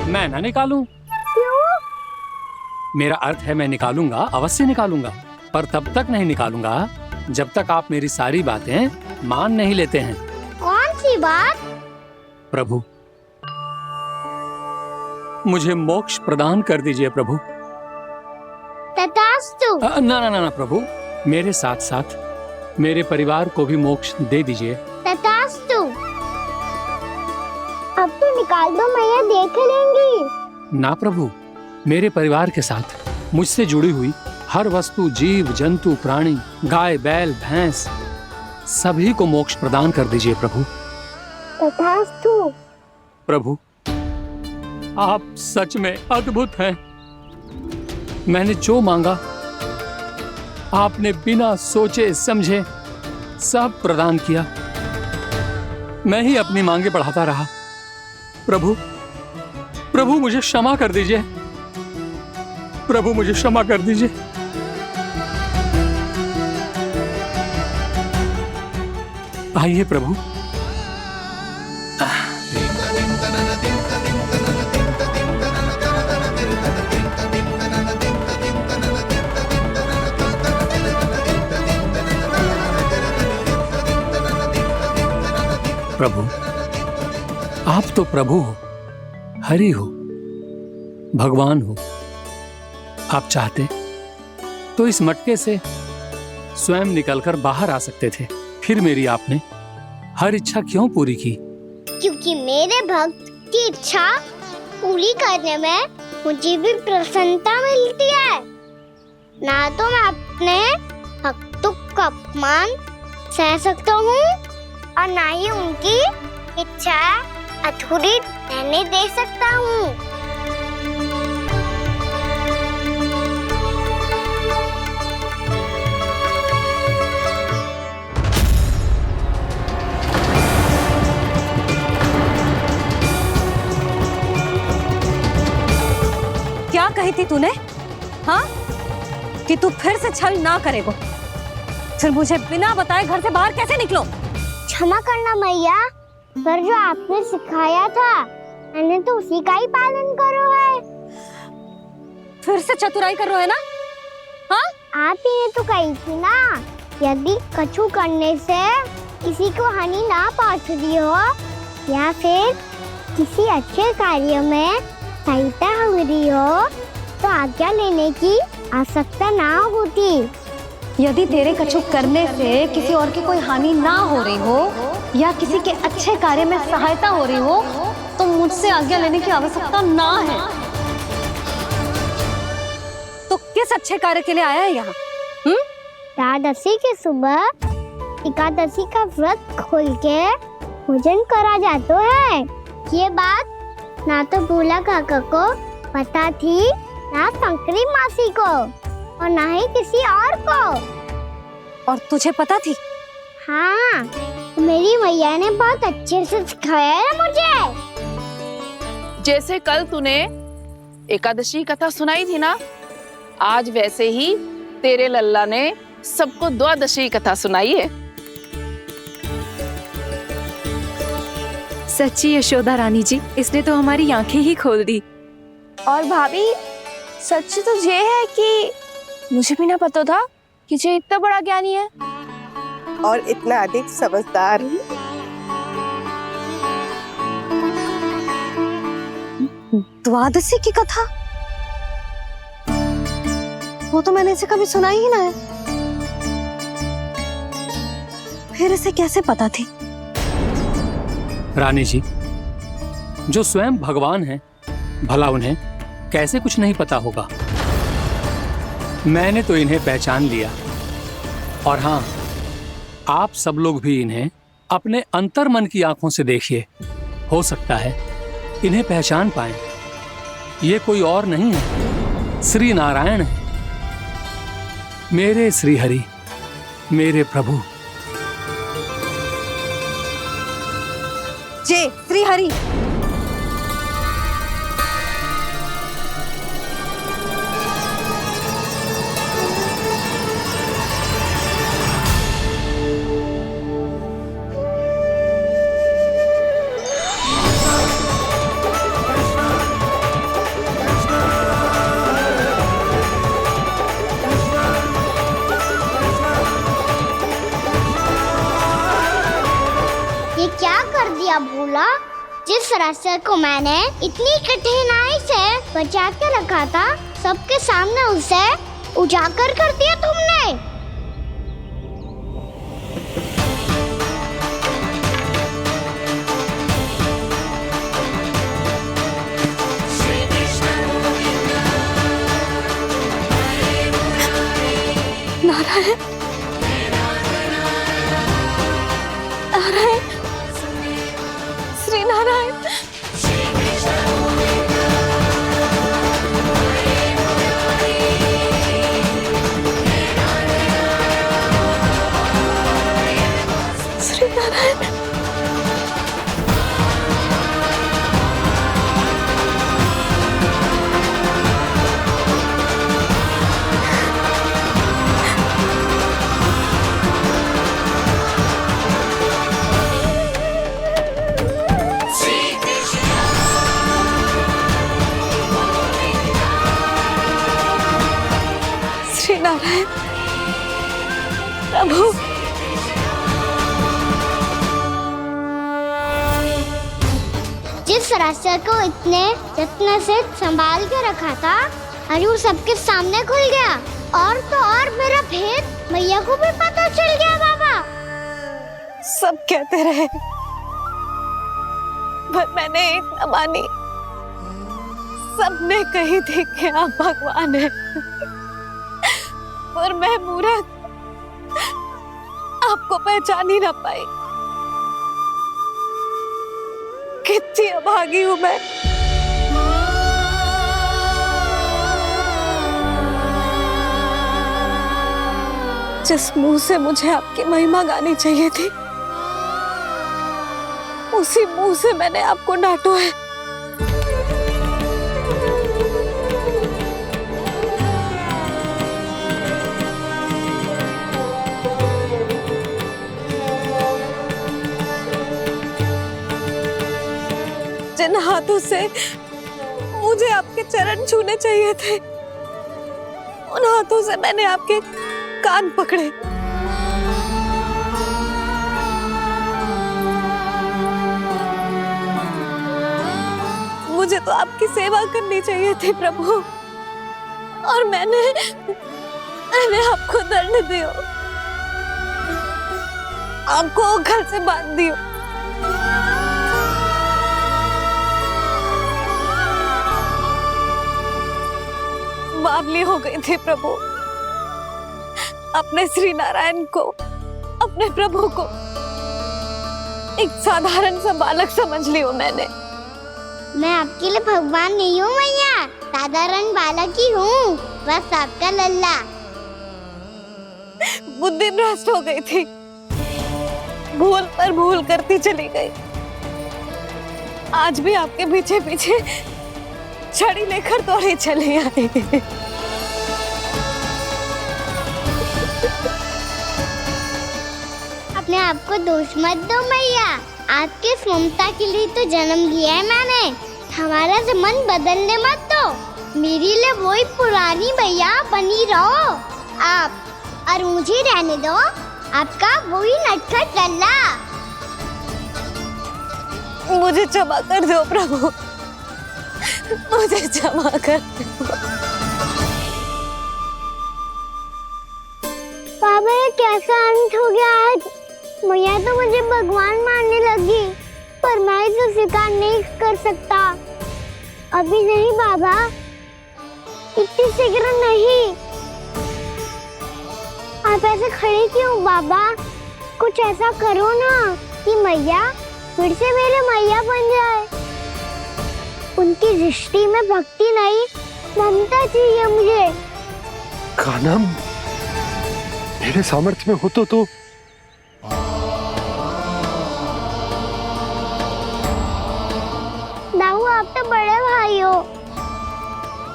मैं ना निकालूं? क्यों? मेरा अर्थ है मैं निकालूंगा, अवश्य निकालूंगा, पर तब तक नहीं निकालूंगा जब तक आप मेरी सारी बातें मान नहीं लेते हैं। कौन सी बात? प्रभु, मुझे मोक्ष प्रदान कर दीजिए प्रभु। तथास्तु। ना ना ना ना प्रभु, मेरे साथ साथ मेरे परिवार को भी मोक्ष दे दीजिए। तथास्तु। अब तो निकाल दो, मैया देख लेंगी। ना प्रभु, मेरे परिवार के साथ मुझसे जुड़ी हुई हर वस्तु, जीव जंतु, प्राणी, गाय बैल भैंस, सभी को मोक्ष प्रदान कर दीजिए प्रभु। तथास्तु। प्रभु, आप सच में अद्भुत हैं। मैंने जो मांगा आपने बिना सोचे समझे सब प्रदान किया। मैं ही अपनी मांगे बढ़ाता रहा। प्रभु, प्रभु मुझे क्षमा कर दीजिए। प्रभु मुझे क्षमा कर दीजिए। आइए प्रभु। प्रभु, आप तो प्रभु हो, हरि हो, भगवान हो। आप चाहते तो इस मटके से स्वयं निकलकर बाहर आ सकते थे, फिर मेरी आपने हर इच्छा क्यों पूरी की? क्योंकि मेरे भक्त की इच्छा पूरी करने में मुझे भी प्रसन्नता मिलती है। ना तो मैं अपने भक्तों का अपमान सह सकता हूँ और ना ही उनकी इच्छा अधूरी रहने दे सकता हूँ। क्या कही थी तूने? हाँ, कि तू फिर से छल ना करेगा। फिर मुझे बिना बताए घर से बाहर कैसे निकलो? क्षमा करना मैया, पर जो आपने सिखाया था मैंने तो उसी का ही पालन करो है। फिर से चतुराई कर रहे हो ना? हाँ? आप ही ने तो कही थी ना, यदि कछु करने से किसी को हानि ना पहुंच रही हो या फिर किसी अच्छे कार्य में सहायता हो रही हो तो आज्ञा लेने की आवश्यकता ना होती। यदि तेरे कछु करने से किसी और की कोई हानि ना हो रही हो या किसी के अच्छे कार्य में सहायता हो रही हो तो मुझसे आज्ञा लेने की आवश्यकता ना है। तो किस अच्छे कार्य के लिए आया है यहाँ? द्वादशी के सुबह एकादशी का व्रत खोल के भोजन करा जाता है। ये बात ना तो भोला काका को पता थी, ना शंकरी मासी को और ना ही किसी और को। और तुझे पता थी? हाँ, मेरी मैया ने बहुत अच्छे से सिखाया है मुझे। जैसे कल तूने एकादशी कथा सुनाई थी ना, आज वैसे ही तेरे लल्ला ने सबको द्वादशी कथा सुनाई है। सच्ची यशोदा रानी जी, इसने तो हमारी आंखें ही खोल दी। और भाभी, सच तो ये है कि मुझे भी ना पता था कि ये इतना बड़ा ज्ञानी है और इतना अधिक समझदार भी। द्वादशी की कथा? वो तो मैंने इसे कभी सुना ही ना है। फिर इसे कैसे पता थी? रानी जी, जो स्वयं भगवान हैं, भला उन्हें कैसे कुछ नहीं पता होगा? मैंने तो इन्हें पहचान लिया। और हाँ, आप सब लोग भी इन्हें अपने अंतर्मन की आंखों से देखिए, हो सकता है इन्हें पहचान पाएं। ये कोई और नहीं है, श्री नारायण है, मेरे श्री हरि, मेरे प्रभु। जय श्री हरि। रास्ते को मैंने इतनी कठिनाई से बचा के रखा था, सबके सामने उसे उजागर कर दिया तुमने। नारायण, नारायण, श्री नारायण। श्री नारायण। श्री नारायण प्रभु, जिस रास्ते को इतने यत्न से संभाल के रखा था, आज वो सबके सामने खुल गया। और तो और मेरा भेद मैया को भी पता चल गया। बाबा सब कहते रहे पर मैंने एक न मानी। सबने कही थी कि आप भगवान हैं, पर मैं मूर्ख आपको पहचान ही ना पाई। कितनी अभागी हूं मैं। जिस मुंह से मुझे आपकी महिमा गानी चाहिए थी, उसी मुंह से मैंने आपको डांटा है। जिन हाथों से मुझे आपके चरण छूने चाहिए थे, उन हाथों से मैंने आपके कान पकड़े। मुझे तो आपकी सेवा करनी चाहिए थी प्रभु, और मैंने आपको दंड दियो, आपको घर से बांध दियो। बावली हो गई थी प्रभु। अपने श्री नारायण को, अपने प्रभु को एक साधारण सा बालक समझ लियो मैंने। मैं आपके लिए भगवान नहीं हूँ मैया, साधारण बालक ही हूँ, बस आपका लल्ला। बुद्धि भ्रष्ट हो गई थी, भूल पर भूल करती चली गई। आज भी आपके पीछे पीछे छड़ी लेकर दौड़े चले आए। अपने आप को दोष मत दो मैया, आपके ममता के लिए तो जन्म लिया है मैंने। हमारा से मन बदलने मत दो। मेरे लिए वही पुरानी मैया बनी रहो आप, और मुझे रहने दो आपका वही नटखट लल्ला। मुझे क्षमा कर दो प्रभु, मुझे क्षमा कर दो। बाबा ये कैसा अंत हो गया आज? मैया तो मुझे भगवान मानने लगी, पर मैं इसे स्वीकार नहीं कर सकता। अभी नहीं बाबा, इतनी शीघ्र नहीं। आप ऐसे खड़े क्यों बाबा? कुछ ऐसा करो ना कि मैया फिर से मेरे मैया बन जाए। उनकी दृष्टि में भक्ति नहीं, ममता चाहिए मुझे। कान्हा, मेरे सामर्थ्य में हो तो दाऊ, आप तो बड़े भाई हो,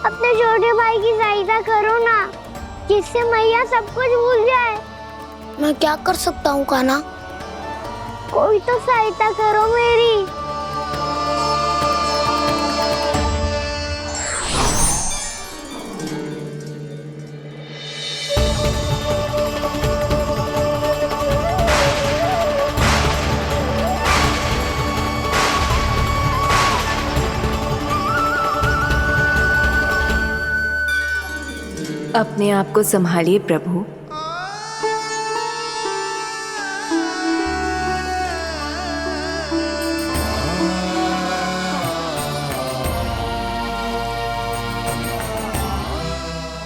अपने छोटे भाई की सहायता करो ना, जिससे मैया सब कुछ भूल जाए। मैं क्या कर सकता हूँ कान्हा? कोई तो सहायता करो मेरी। अपने आप को संभालिए प्रभु।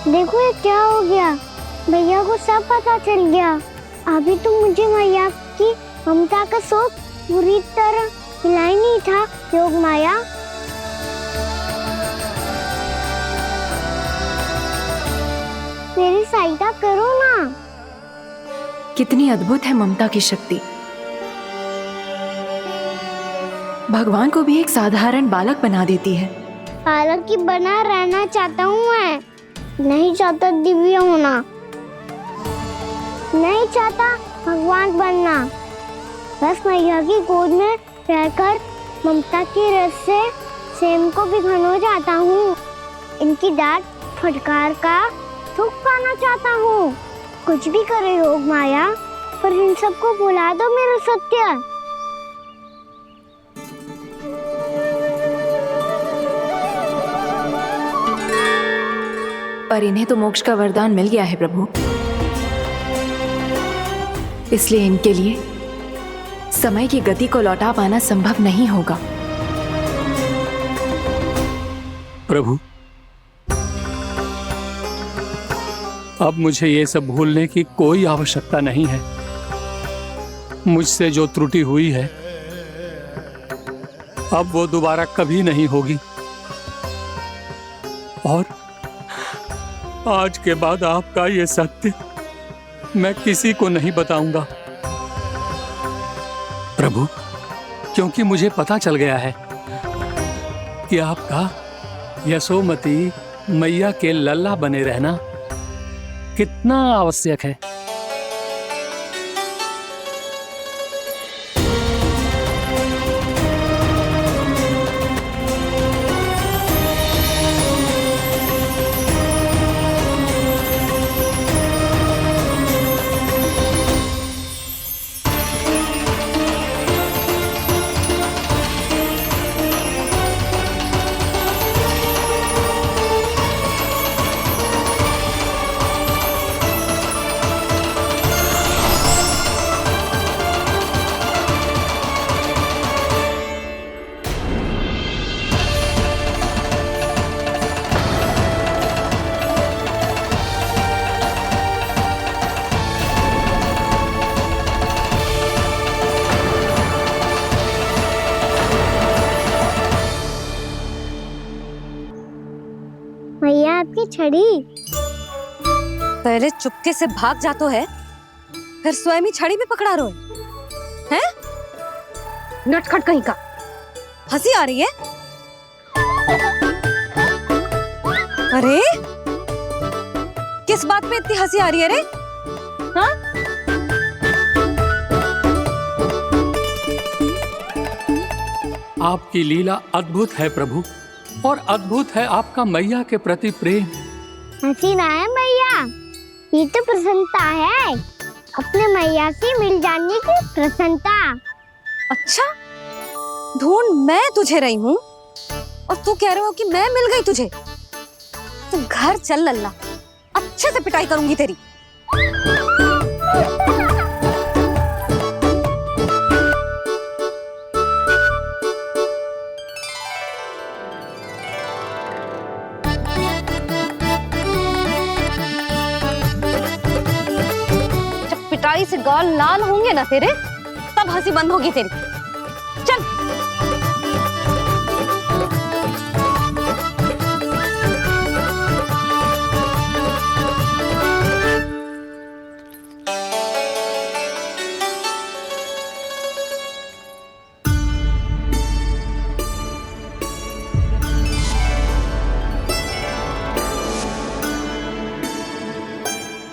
देखो ये क्या हो गया, भैया को सब पता चल गया। अभी तो मुझे मैया की ममता का शौक पूरी तरह हिला ही नहीं था। योग माया, मेरी सहायता करो ना। कितनी अद्भुत है ममता की शक्ति। भगवान को भी एक साधारण बालक बना देती है। बालक की बना रहना चाहता हूँ मैं, नहीं चाहता दिव्य होना, नहीं चाहता भगवान बनना। बस मैया की गोद में रहकर ममता की रस से सेम को भी घन हो जाता हूँ। इनकी डांट फटकार का सुख पाना चाहता हूँ। कुछ भी करे योग माया, पर इन सबको भुला दो मेरा सत्य। पर इन्हें तो मोक्ष का वरदान मिल गया है प्रभु, इसलिए इनके लिए समय की गति को लौटा पाना संभव नहीं होगा। प्रभु, अब मुझे ये सब भूलने की कोई आवश्यकता नहीं है। मुझसे जो त्रुटि हुई है अब वो दोबारा कभी नहीं होगी, और आज के बाद आपका ये सत्य मैं किसी को नहीं बताऊंगा प्रभु, क्योंकि मुझे पता चल गया है कि आपका यशोमती मैया के लल्ला बने रहना कितना आवश्यक है। मैया आपकी छड़ी। पहले चुपके से भाग जातो है, फिर स्वयं ही छड़ी भी पकड़ा रोए हैं? नटखट कहीं का। हंसी आ रही है? अरे किस बात पे इतनी हंसी आ रही है रे? हाँ? आपकी लीला अद्भुत है प्रभु, और अद्भुत है आपका मैया के प्रति प्रेम। हंसी ना है मैया, ये तो प्रसन्नता है, अपने मैया से मिल जाने की प्रसन्नता। अच्छा, ढूंढ मैं तुझे रही हूँ और तू कह रहे हो कि मैं मिल गई तुझे? तू घर चल लल्ला, अच्छे से पिटाई करूंगी तेरी। पिटाई से गाल लाल होंगे ना तेरे, तब हंसी बंद होगी तेरी। चल।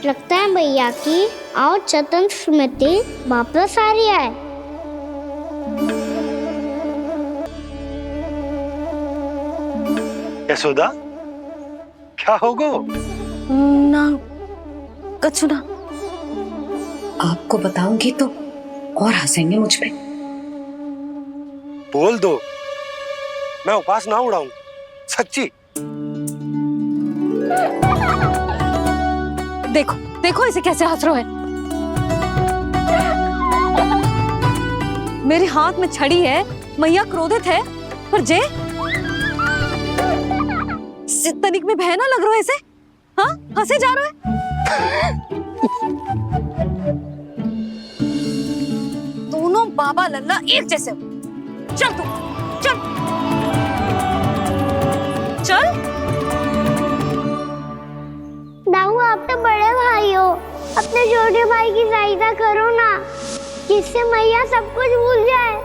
लगता है भैया की और चतन स्मृति वापस आ रही है। यशोदा, क्या होगो? ना कछु ना। आपको बताऊंगी तो और हंसेंगे मुझ पे। बोल दो, मैं उपवास ना उड़ाऊं, सच्ची। देखो देखो इसे कैसे हंस रहा है। मेरे हाथ में छड़ी है, मैया क्रोधित है, पर जे तनिक में भय ना लग रहा है इसे। हाँ, हंसे जा रहा है। दोनों बाबा लल्ला एक जैसे। चल तू, चल चल। दाऊ, आप तो बड़े भाई हो, अपने छोटे भाई की सहायता करो ना, जिससे मैया सब कुछ भूल जाए।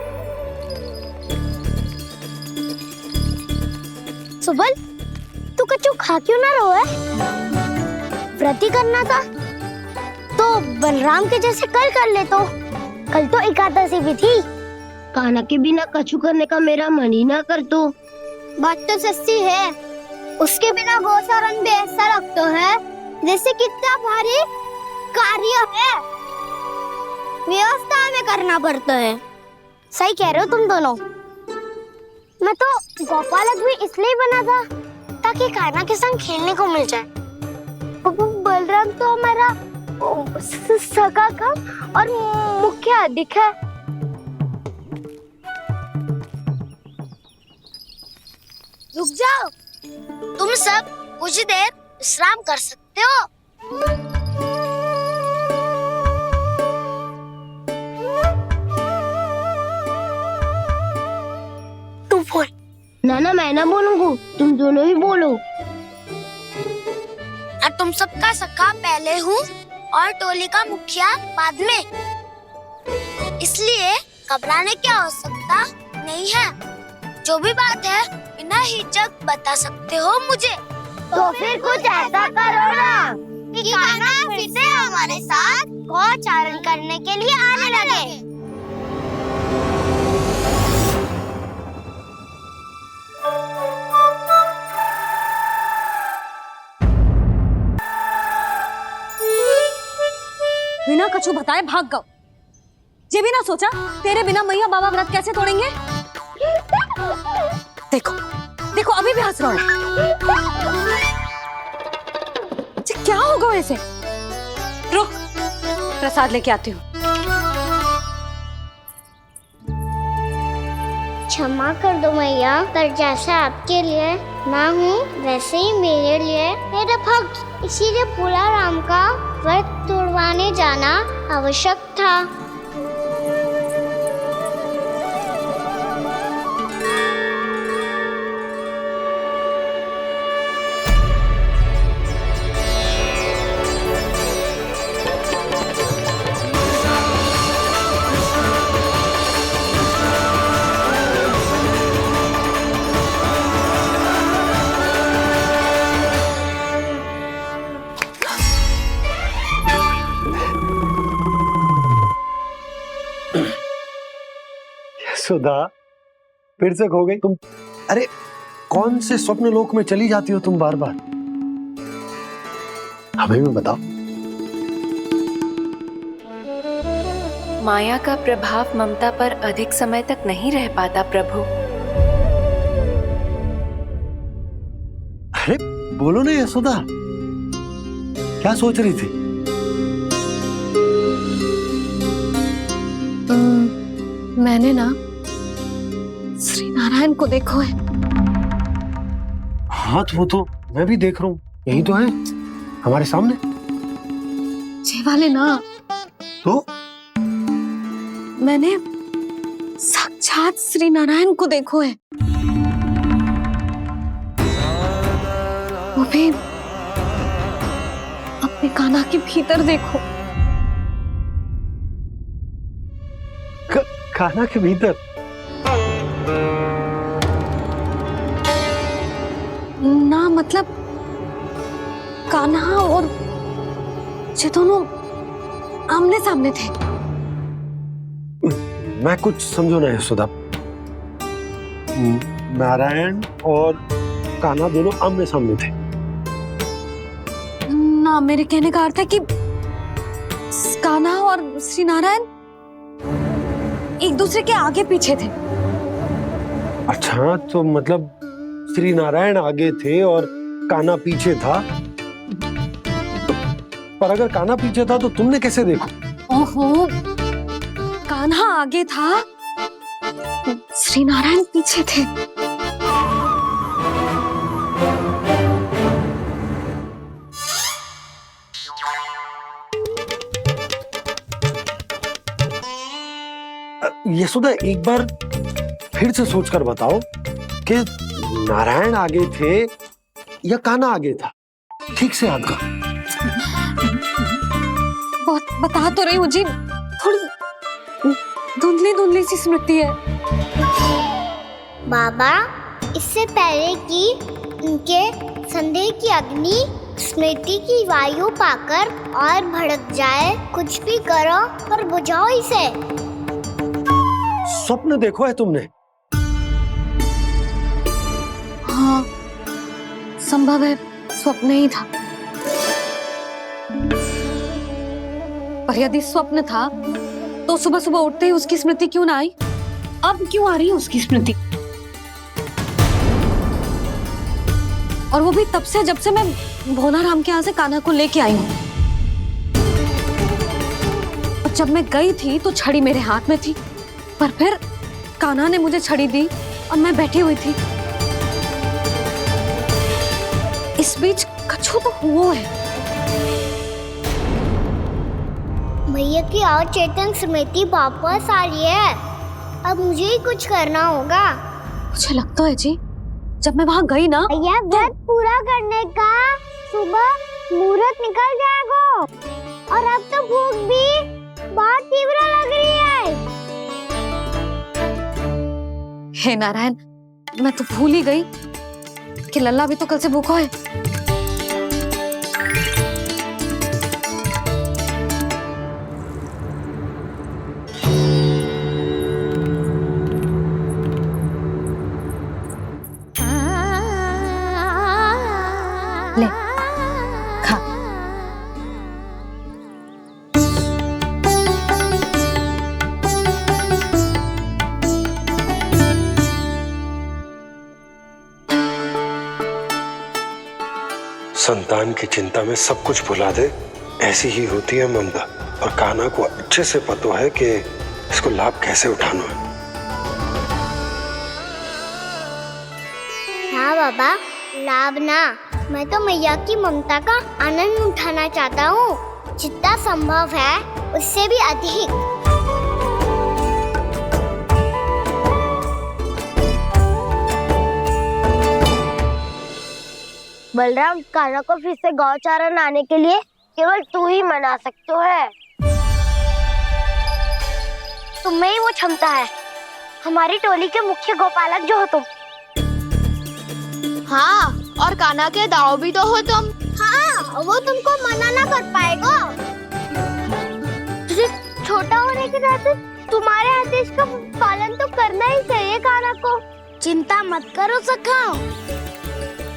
सुबल, तू कच्चू खा क्यों ना रो है? व्रत ही करना था तो बलराम के जैसे कल कर ले। तो कल तो एकादशी भी थी। कान्हा के बिना कछु करने का मेरा मन ही ना कर। तो बात तो सच्ची है, उसके बिना गोचारण भी ऐसा लगता है जैसे कितना भारी कार्य है, व्यवस्था में करना पड़ता है। सही कह रहे हो तुम दोनों। मैं तो गोपालक भी इसलिए बना था ताकि कान्हा के संग खेलने को मिल जाए। बलराम तो हमारा सगा कम और मुख्य अधिक है। रुक जाओ, तुम सब कुछ देर विश्राम कर सकते हो। तू बोल। ना मैं ना बोलूंगा, तुम दोनों ही बोलो। और तुम सबका सखा पहले हूँ और टोली का मुखिया बाद में, इसलिए घबराने की आवश्यकता नहीं है। जो भी बात है बिना हिचक बता सकते हो मुझे। तो फिर कुछ ऐसा करो ना कि कान्हा फिर से हमारे साथ गोचारण करने के लिए आने लगे। बिना कछु बताए भाग गओ। जे भी ना सोचा तेरे बिना मैया बाबा व्रत कैसे तोड़ेंगे। देखो देखो अभी भी हंस रहा है। क्या होगा वैसे? रुक, प्रसाद लेके आती हूँ। क्षमा कर दो मैया, पर जैसा आपके लिए ना हूँ वैसे ही मेरे लिए मेरा भक्त, इसीलिए भोला राम का व्रत तोड़वाने जाना आवश्यक था। सुधा, फिर से खो गई तुम। अरे कौन से स्वप्न लोक में चली जाती हो तुम बार बार? हमें भी बताओ। माया का प्रभाव ममता पर अधिक समय तक नहीं रह पाता प्रभु। अरे बोलो ना यशोदा, क्या सोच रही थी? मैंने ना श्री नारायण को देखो है। हाँ तो वो तो मैं भी देख रहा हूँ, यही तो है हमारे सामने। जे वाले ना तो मैंने साक्षात श्री नारायण को देखो है, वो भी अपने कान्हा के भीतर देखो। कान्हा के भीतर? ना मतलब कान्हा और ये दोनों आमने सामने थे। मैं कुछ समझो ना यशोदा। नारायण और कान्हा दोनों आमने सामने थे? ना, मेरे कहने का अर्थ है कि कान्हा और श्री नारायण एक दूसरे के आगे पीछे थे। अच्छा, तो मतलब श्री नारायण आगे थे और कान्हा पीछे था। पर अगर कान्हा पीछे था तो तुमने कैसे देखा? ओहो, कान्हा आगे था, श्री नारायण पीछे थे। यशोदा, एक बार फिर से सोचकर बताओ कि नारायण आगे थे या कान्हा आगे था? ठीक से याद करो। बता तो रही हूँ जी, थोड़ी धुंधली धुंधली सी स्मृति है। बाबा, इससे पहले कि उनके संदेह की अग्नि स्मृति की वायु पाकर और भड़क जाए, कुछ भी करो पर बुझाओ इसे। स्वप्न देखो है तुमने? हाँ, संभव है स्वप्न ही था। पर यदि स्वप्न था तो सुबह सुबह उठते ही उसकी स्मृति क्यों ना आई? अब क्यों आ रही है उसकी स्मृति? और वो भी तब से जब से मैं भोनाराम के यहाँ से कान्हा को लेके आई हूँ। और जब मैं गई थी तो छड़ी मेरे हाथ में थी, पर फिर कान्हा ने मुझे छड़ी दी और मैं बैठी हुई थी। इस बीच कछु तो हुआ है। भैया की अचेतन स्मृति वापस आ रही है। अब मुझे ही कुछ करना होगा। मुझे लगता है जी, जब मैं वहाँ गई ना, भैया व्रत पूरा करने का सुबह मुहूर्त निकल जाएगा और अब तो भूख भी बहुत तीव्र लग रही है। हे नारायण, मैं तो भूल ही गई कि लल्ला भी तो कल से भूखा है। ले, खा। संतान की चिंता में सब कुछ भुला दे, ऐसी ही होती है ममता। और कान्हा को अच्छे से पता है कि इसको लाभ कैसे उठाना है। हाँ बाबा, लाभ ना, मैं तो मैया की ममता का आनंद उठाना चाहता हूँ, जितना संभव है उससे भी अधिक। बलराम, कान्हा को फिर से गौचारण आने के लिए केवल तू ही मना सकते है। तुम्हें ही वो क्षमता है, हमारी टोली के मुख्य गोपालक जो हो तुम। हाँ, और कान्हा के दाव भी तो हो तुम। हाँ, वो तुमको मना ना कर पाएगा। तुझे छोटा होने के नाते तुम्हारे आदेश का पालन तो करना ही चाहिए कान्हा को। चिंता मत करो सखा,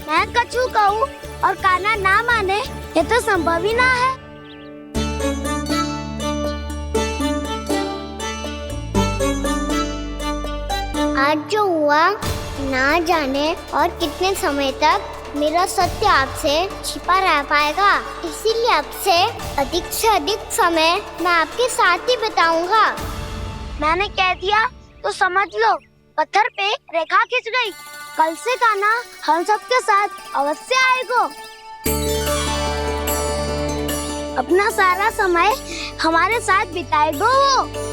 मैं कछु कहूँ और कान्हा ना माने, ये तो संभव ही ना है। आज जो हुआ ना जाने और कितने समय तक मेरा सत्य आपसे छिपा रह पाएगा, इसीलिए आपसे अधिक से अधिक समय मैं आपके साथ ही बिताऊंगा। मैंने कह दिया तो समझ लो, पत्थर पे रेखा खिंच गई। कल से कान्हा हम सबके साथ अवश्य आएगा। अपना सारा समय हमारे साथ बिताएगा वो।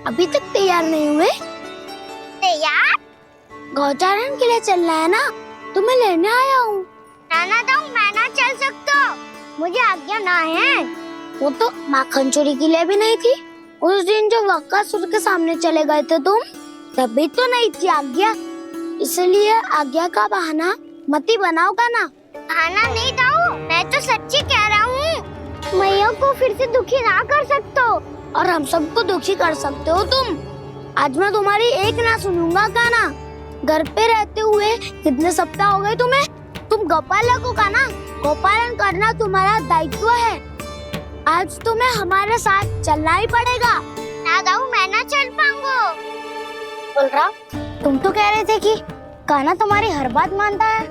अभी तक तैयार नहीं हुए? तैयार? गौचारण के लिए चलना है ना, तुम्हें लेने आया हूँ। नाना तो मैं ना चल सकता, मुझे आज्ञा ना है। वो तो माखन चोरी के लिए भी नहीं थी। उस दिन जो वक्कासुर के सामने चले गए थे तुम, तभी तो नहीं थी आज्ञा। इसलिए आज्ञा का बहाना मत ही बनाओगा ना। बहाना नहीं था, मैं तो सच्ची कह रहा हूँ। मैया को फिर से दुखी ना कर सकते हो और हम सबको दुखी कर सकते हो तुम। आज मैं तुम्हारी एक ना सुनूंगा कान्हा, घर पे रहते हुए कितने सप्ताह हो गए तुम्हें? तुम गोपालक हो का ना? गोपालन करना तुम्हारा दायित्व है। आज तुम्हें हमारे साथ चलना ही पड़ेगा। ना दाऊ, मैं ना चल पाऊंगा। बलराम, तुम तो कह रहे थे कि कान्हा तुम्हारी हर बात मानता है,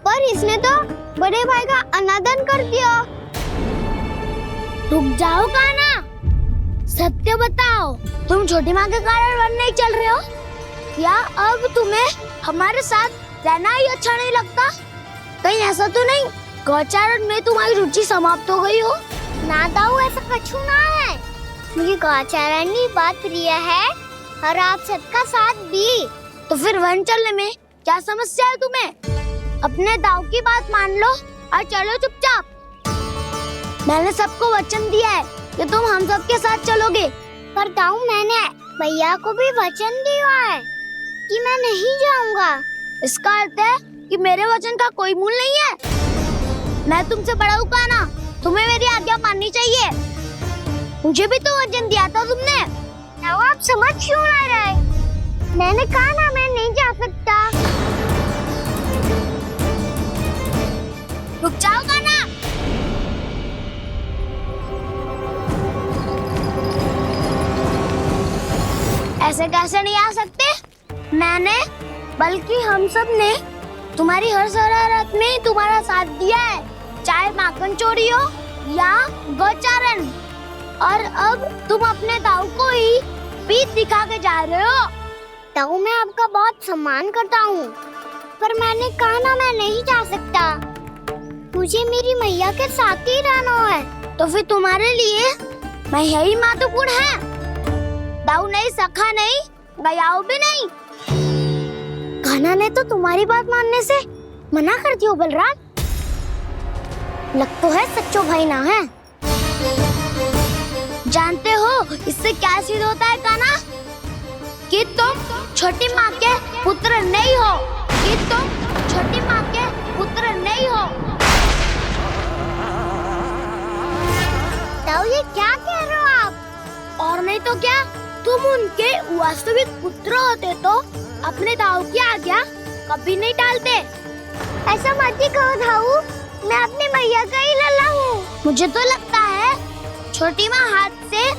पर इसने तो बड़े भाई का अनादर कर दिया। रुक जाओ कान्हा, सत्य बताओ, तुम छोटी माँ के कारण वन नहीं चल रहे हो या अब तुम्हें हमारे साथ रहना ही अच्छा नहीं लगता? कहीं ऐसा तो नहीं गौचारण में तुम्हारी रुचि समाप्त हो गई हो? ना दाऊ, ऐसा कछु ना है। मुझे गौचारण की बात प्रिय है और आप सबका साथ भी। तो फिर वन चलने में क्या समस्या है तुम्हें? अपने दाऊ की बात मान लो और चलो चुपचाप। मैंने सबको वचन दिया है कि तुम हम सबके साथ चलोगे। पर दाऊ, मैंने भैया को भी वचन दिया है कि मैं नहीं जाऊंगा। इसका अर्थ है कि मेरे वचन का कोई मूल नहीं है। मैं तुमसे बड़ा हूँ कान्हा, तुम्हें मेरी आज्ञा माननी चाहिए। मुझे भी तो वचन दिया था तुमने। आप समझ क्यों आ रहे? मैंने कहा ना मैं नहीं जा सकता। रुक जाओ कान्हा। ऐसे कैसे नहीं आ सकते? मैंने बल्कि हम सब ने तुम्हारी हर शरारत में तुम्हारा साथ दिया है, चाहे माखन चोरी हो या गोचारण। और अब तुम अपने दाऊ को ही पीठ दिखा के जा रहे हो। दाऊ, मैं आपका बहुत सम्मान करता हूँ, पर मैंने कहा ना मैं नहीं जा सकता। मुझे मेरी मैया के साथ ही रहना है। तो फिर तुम्हारे लिए मैं यही महत्वपूर्ण है। दाऊ नहीं, सखा नहीं, गयाऊ भी नहीं। कान्हा ने तो तुम्हारी बात मानने से मना कर दिया। बलराम, लग तो है सच्चो भाई ना है। जानते हो इससे क्या सिद्ध होता है कान्हा? कि तुम छोटी माँ के पुत्र नहीं हो, कि तुम छोटी माँ के पुत्र नहीं हो। तो ये क्या कह रहे हो आप? और नहीं तो क्या, तुम उनके वास्तविक पुत्र होते तो अपने दाऊ की आज्ञा कभी नहीं टालते। ऐसा मत ही कहो दाऊ, मैं अपने मैया का ही लल्ला हूँ। मुझे तो लगता है छोटी माँ हाथ से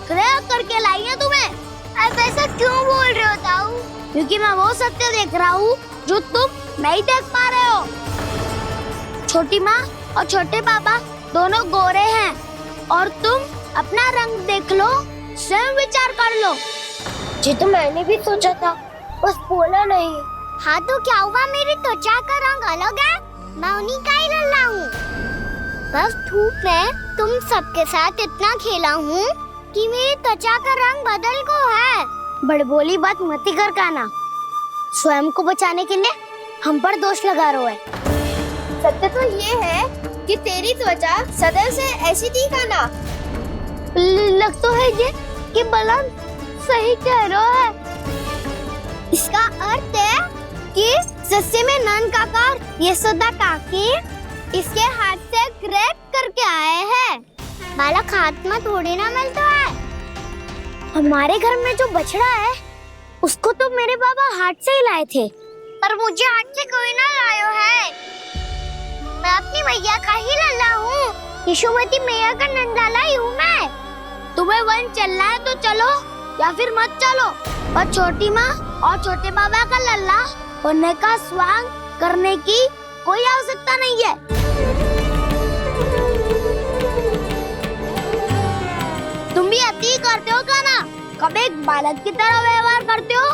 ग्रह करके लाई है तुम्हें। अब ऐसा क्यों बोल रहे हो दाऊ? क्योंकि मैं वो सत्य देख रहा हूँ जो तुम नहीं देख पा रहे हो। छोटी माँ और छोटे पापा दोनों गोरे हैं और तुम अपना रंग देख लो, स्वयं विचार कर लो। जी तो मैंने भी सोचा था, बस बोला नहीं। हाँ तो क्या हुआ, मेरी त्वचा का रंग अलग है, मैं उन्हीं का ही लल्ला हूँ। बस धूप में तुम सबके साथ इतना खेला हूँ कि मेरी त्वचा का रंग बदल को है। बड़बोली बात मत कर कान्हा, स्वयं को बचाने के लिए हम पर दोष लगा रहे है। सत्य तो ये है कि तेरी त्वचा सदैव से ऐसी थी कान्हा। लग तो है ये कि बलराम सही कह रहा है। इसका अर्थ है कि सस्ते में नन काका यशोदा काकी इसके हाथ से ग्रेट करके आए हैं। बालक हाथ में थोड़ी ना मिलता है। हमारे घर में जो बछड़ा है उसको तो मेरे बाबा हाथ से ही लाए थे, पर मुझे हाथ से कोई ना लायो है। मैं अपनी मैया का ही लल्ला हूँ, यशोमती मैया का नंदलाला ही हूँ मैं। तुम्हें वन चलना है तो चलो या फिर मत चलो, और छोटी माँ और छोटे बाबा का लल्ला होने का स्वांग करने की कोई आवश्यकता नहीं है। तुम भी अति करते हो कान्हा, कब एक बालक की तरह व्यवहार करते हो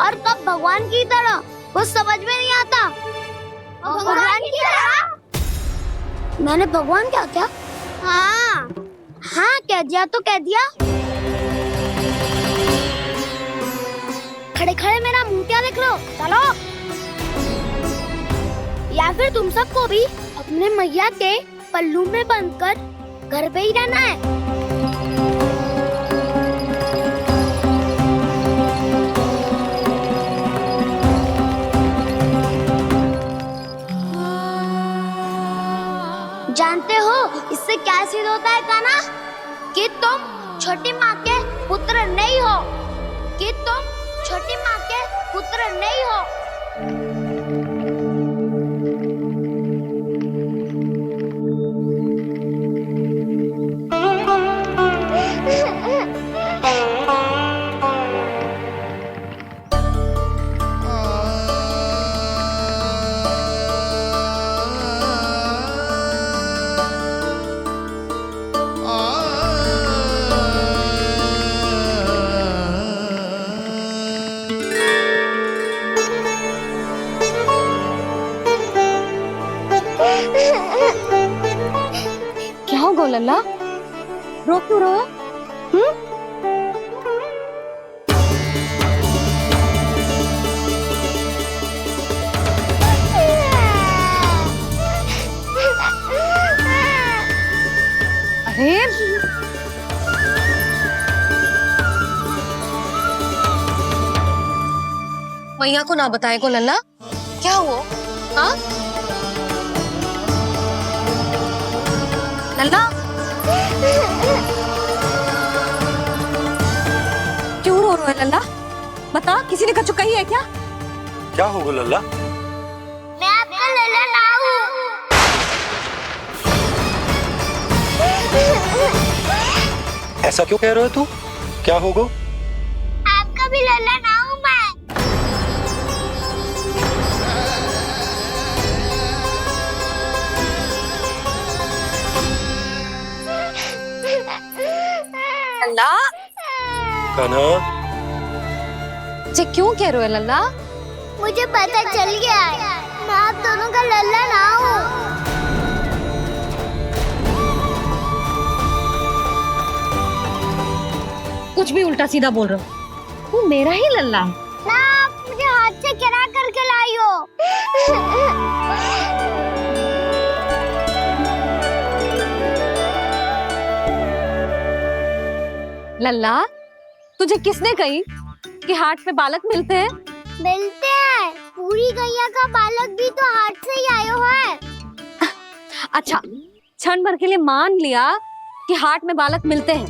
और कब भगवान की तरह, कुछ समझ में नहीं आता। भगवान की तरह? मैंने भगवान क्या क्या? हाँ हाँ कह दिया तो कह दिया। खड़े खड़े मेरा मुंह क्या देख लो, चलो। या फिर तुम सबको भी अपने मैया के पल्लू में बंधकर घर पे ही रहना है। जानते हो इससे क्या सिद्ध होता है कान्हा? कि तुम छोटी माँ के पुत्र नहीं हो, कि तुम छोटी माँ के पुत्र नहीं हो। हो लल्ला? रो क्यों रहो? अरे मैया को ना बताए को लल्ला, क्या हुआ? हाँ लल्ला, क्यों रो रहे हो लल्ला? बता, किसी ने कछु कही है क्या? क्या होगा लल्ला? मैं आपका लल्ला ना हूँ। ऐसा क्यों कह रहे हो तू? क्या होगा? आपका भी लल्ला ना हूँ मैं। लल्ला, कान्हा, जे क्यों कह रहे हो लल्ला? मुझे पता चल गया है, मैं आप दोनों का लल्ला ना हूँ। कुछ भी उल्टा सीधा बोल रहे हो, तू मेरा ही लल्ला है ना। आप मुझे हाथ से गिरा करके लाई हो। लल्ला, तुझे किसने कही कि हाट में बालक मिलते हैं? मिलते हैं, पूरी गैया का बालक भी तो हाट से ही आयो है। अच्छा, क्षण भर के लिए मान लिया कि हाट में बालक मिलते हैं,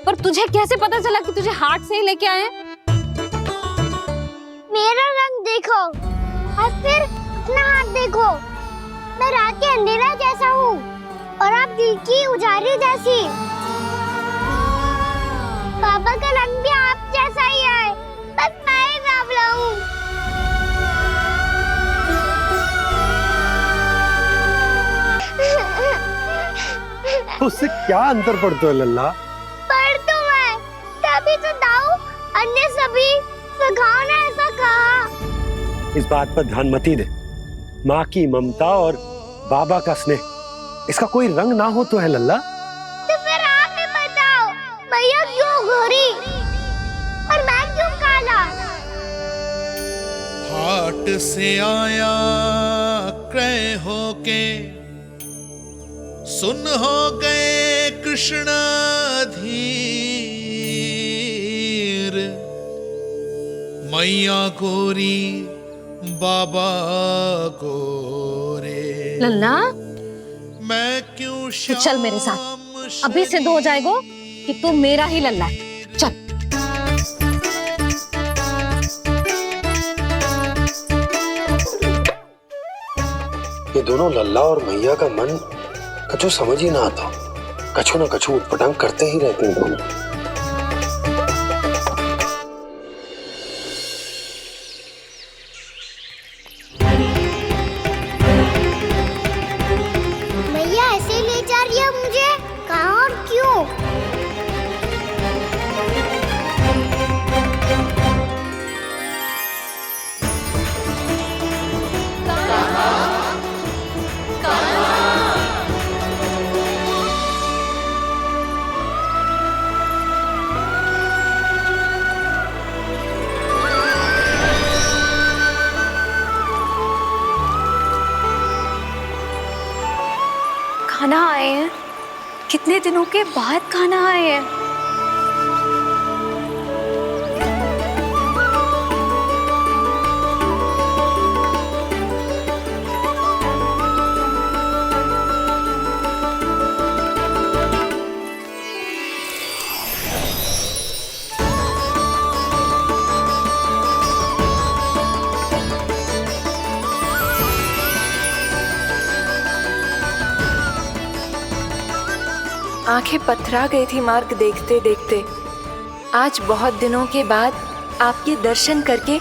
पर तुझे कैसे पता चला कि तुझे हाट से ही लेके आए? मेरा रंग देखो और फिर अपना हाथ देखो। मैं रात के अंधेरा जैसा हूँ और आप दिल की उजारी जैसी। पापा का रंग भी आप जैसा ही है, बस मैं ही बावला हूँ। उससे क्या अंतर पड़ता है लल्ला? पर तो मैं तभी तो दाऊ अन्य सभी सखाओ ने ऐसा कहा। इस बात पर ध्यान मत ही दे। माँ की ममता और बाबा का स्नेह, इसका कोई रंग ना हो तो है लल्ला? तो फिर आप ही बताओ, भैया क्यों गोरी और मैं क्यों काला? हाट से आया क्रय होके, सुन हो गए कृष्ण धीर। मैया गोरी बाबा गोरे। लल्ला, मैं क्यों तू चल मेरे साथ, अभी सिद्ध हो जाएगा कि तू मेरा ही लल्ला है। चल। ये दोनों लल्ला और मैया का मन कछु समझ ही ना आता, कछु ना कछु उटपटांग करते ही रहते हैं दोनों। भैया ऐसे ले जा रही है मुझे, कहाँ और क्यों? खाना आए हैं, कितने दिनों के बाद खाना आए हैं। आंखें पथरा गई थी मार्ग देखते देखते। आज बहुत दिनों के बाद आपके दर्शन करके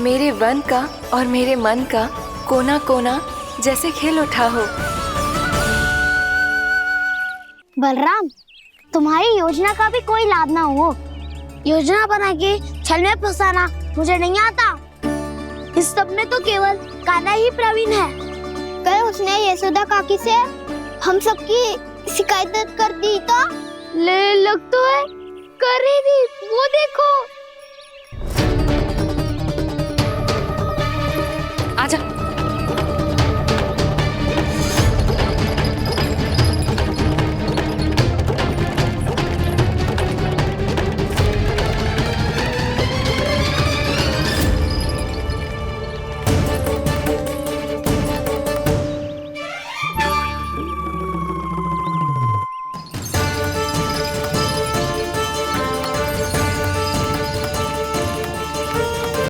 मेरे वन का और मेरे मन का कोना कोना जैसे खिल उठा हो। बलराम, तुम्हारी योजना का भी कोई लाभ ना हो। योजना बना के छल में फंसाना मुझे नहीं आता। इस सब में तो केवल कान्हा ही प्रवीण है। कल उसने यशोदा काकी से हम सबकी शिकायत कर दी तो ले लग तो है कर रही थी, वो देखो। आजा।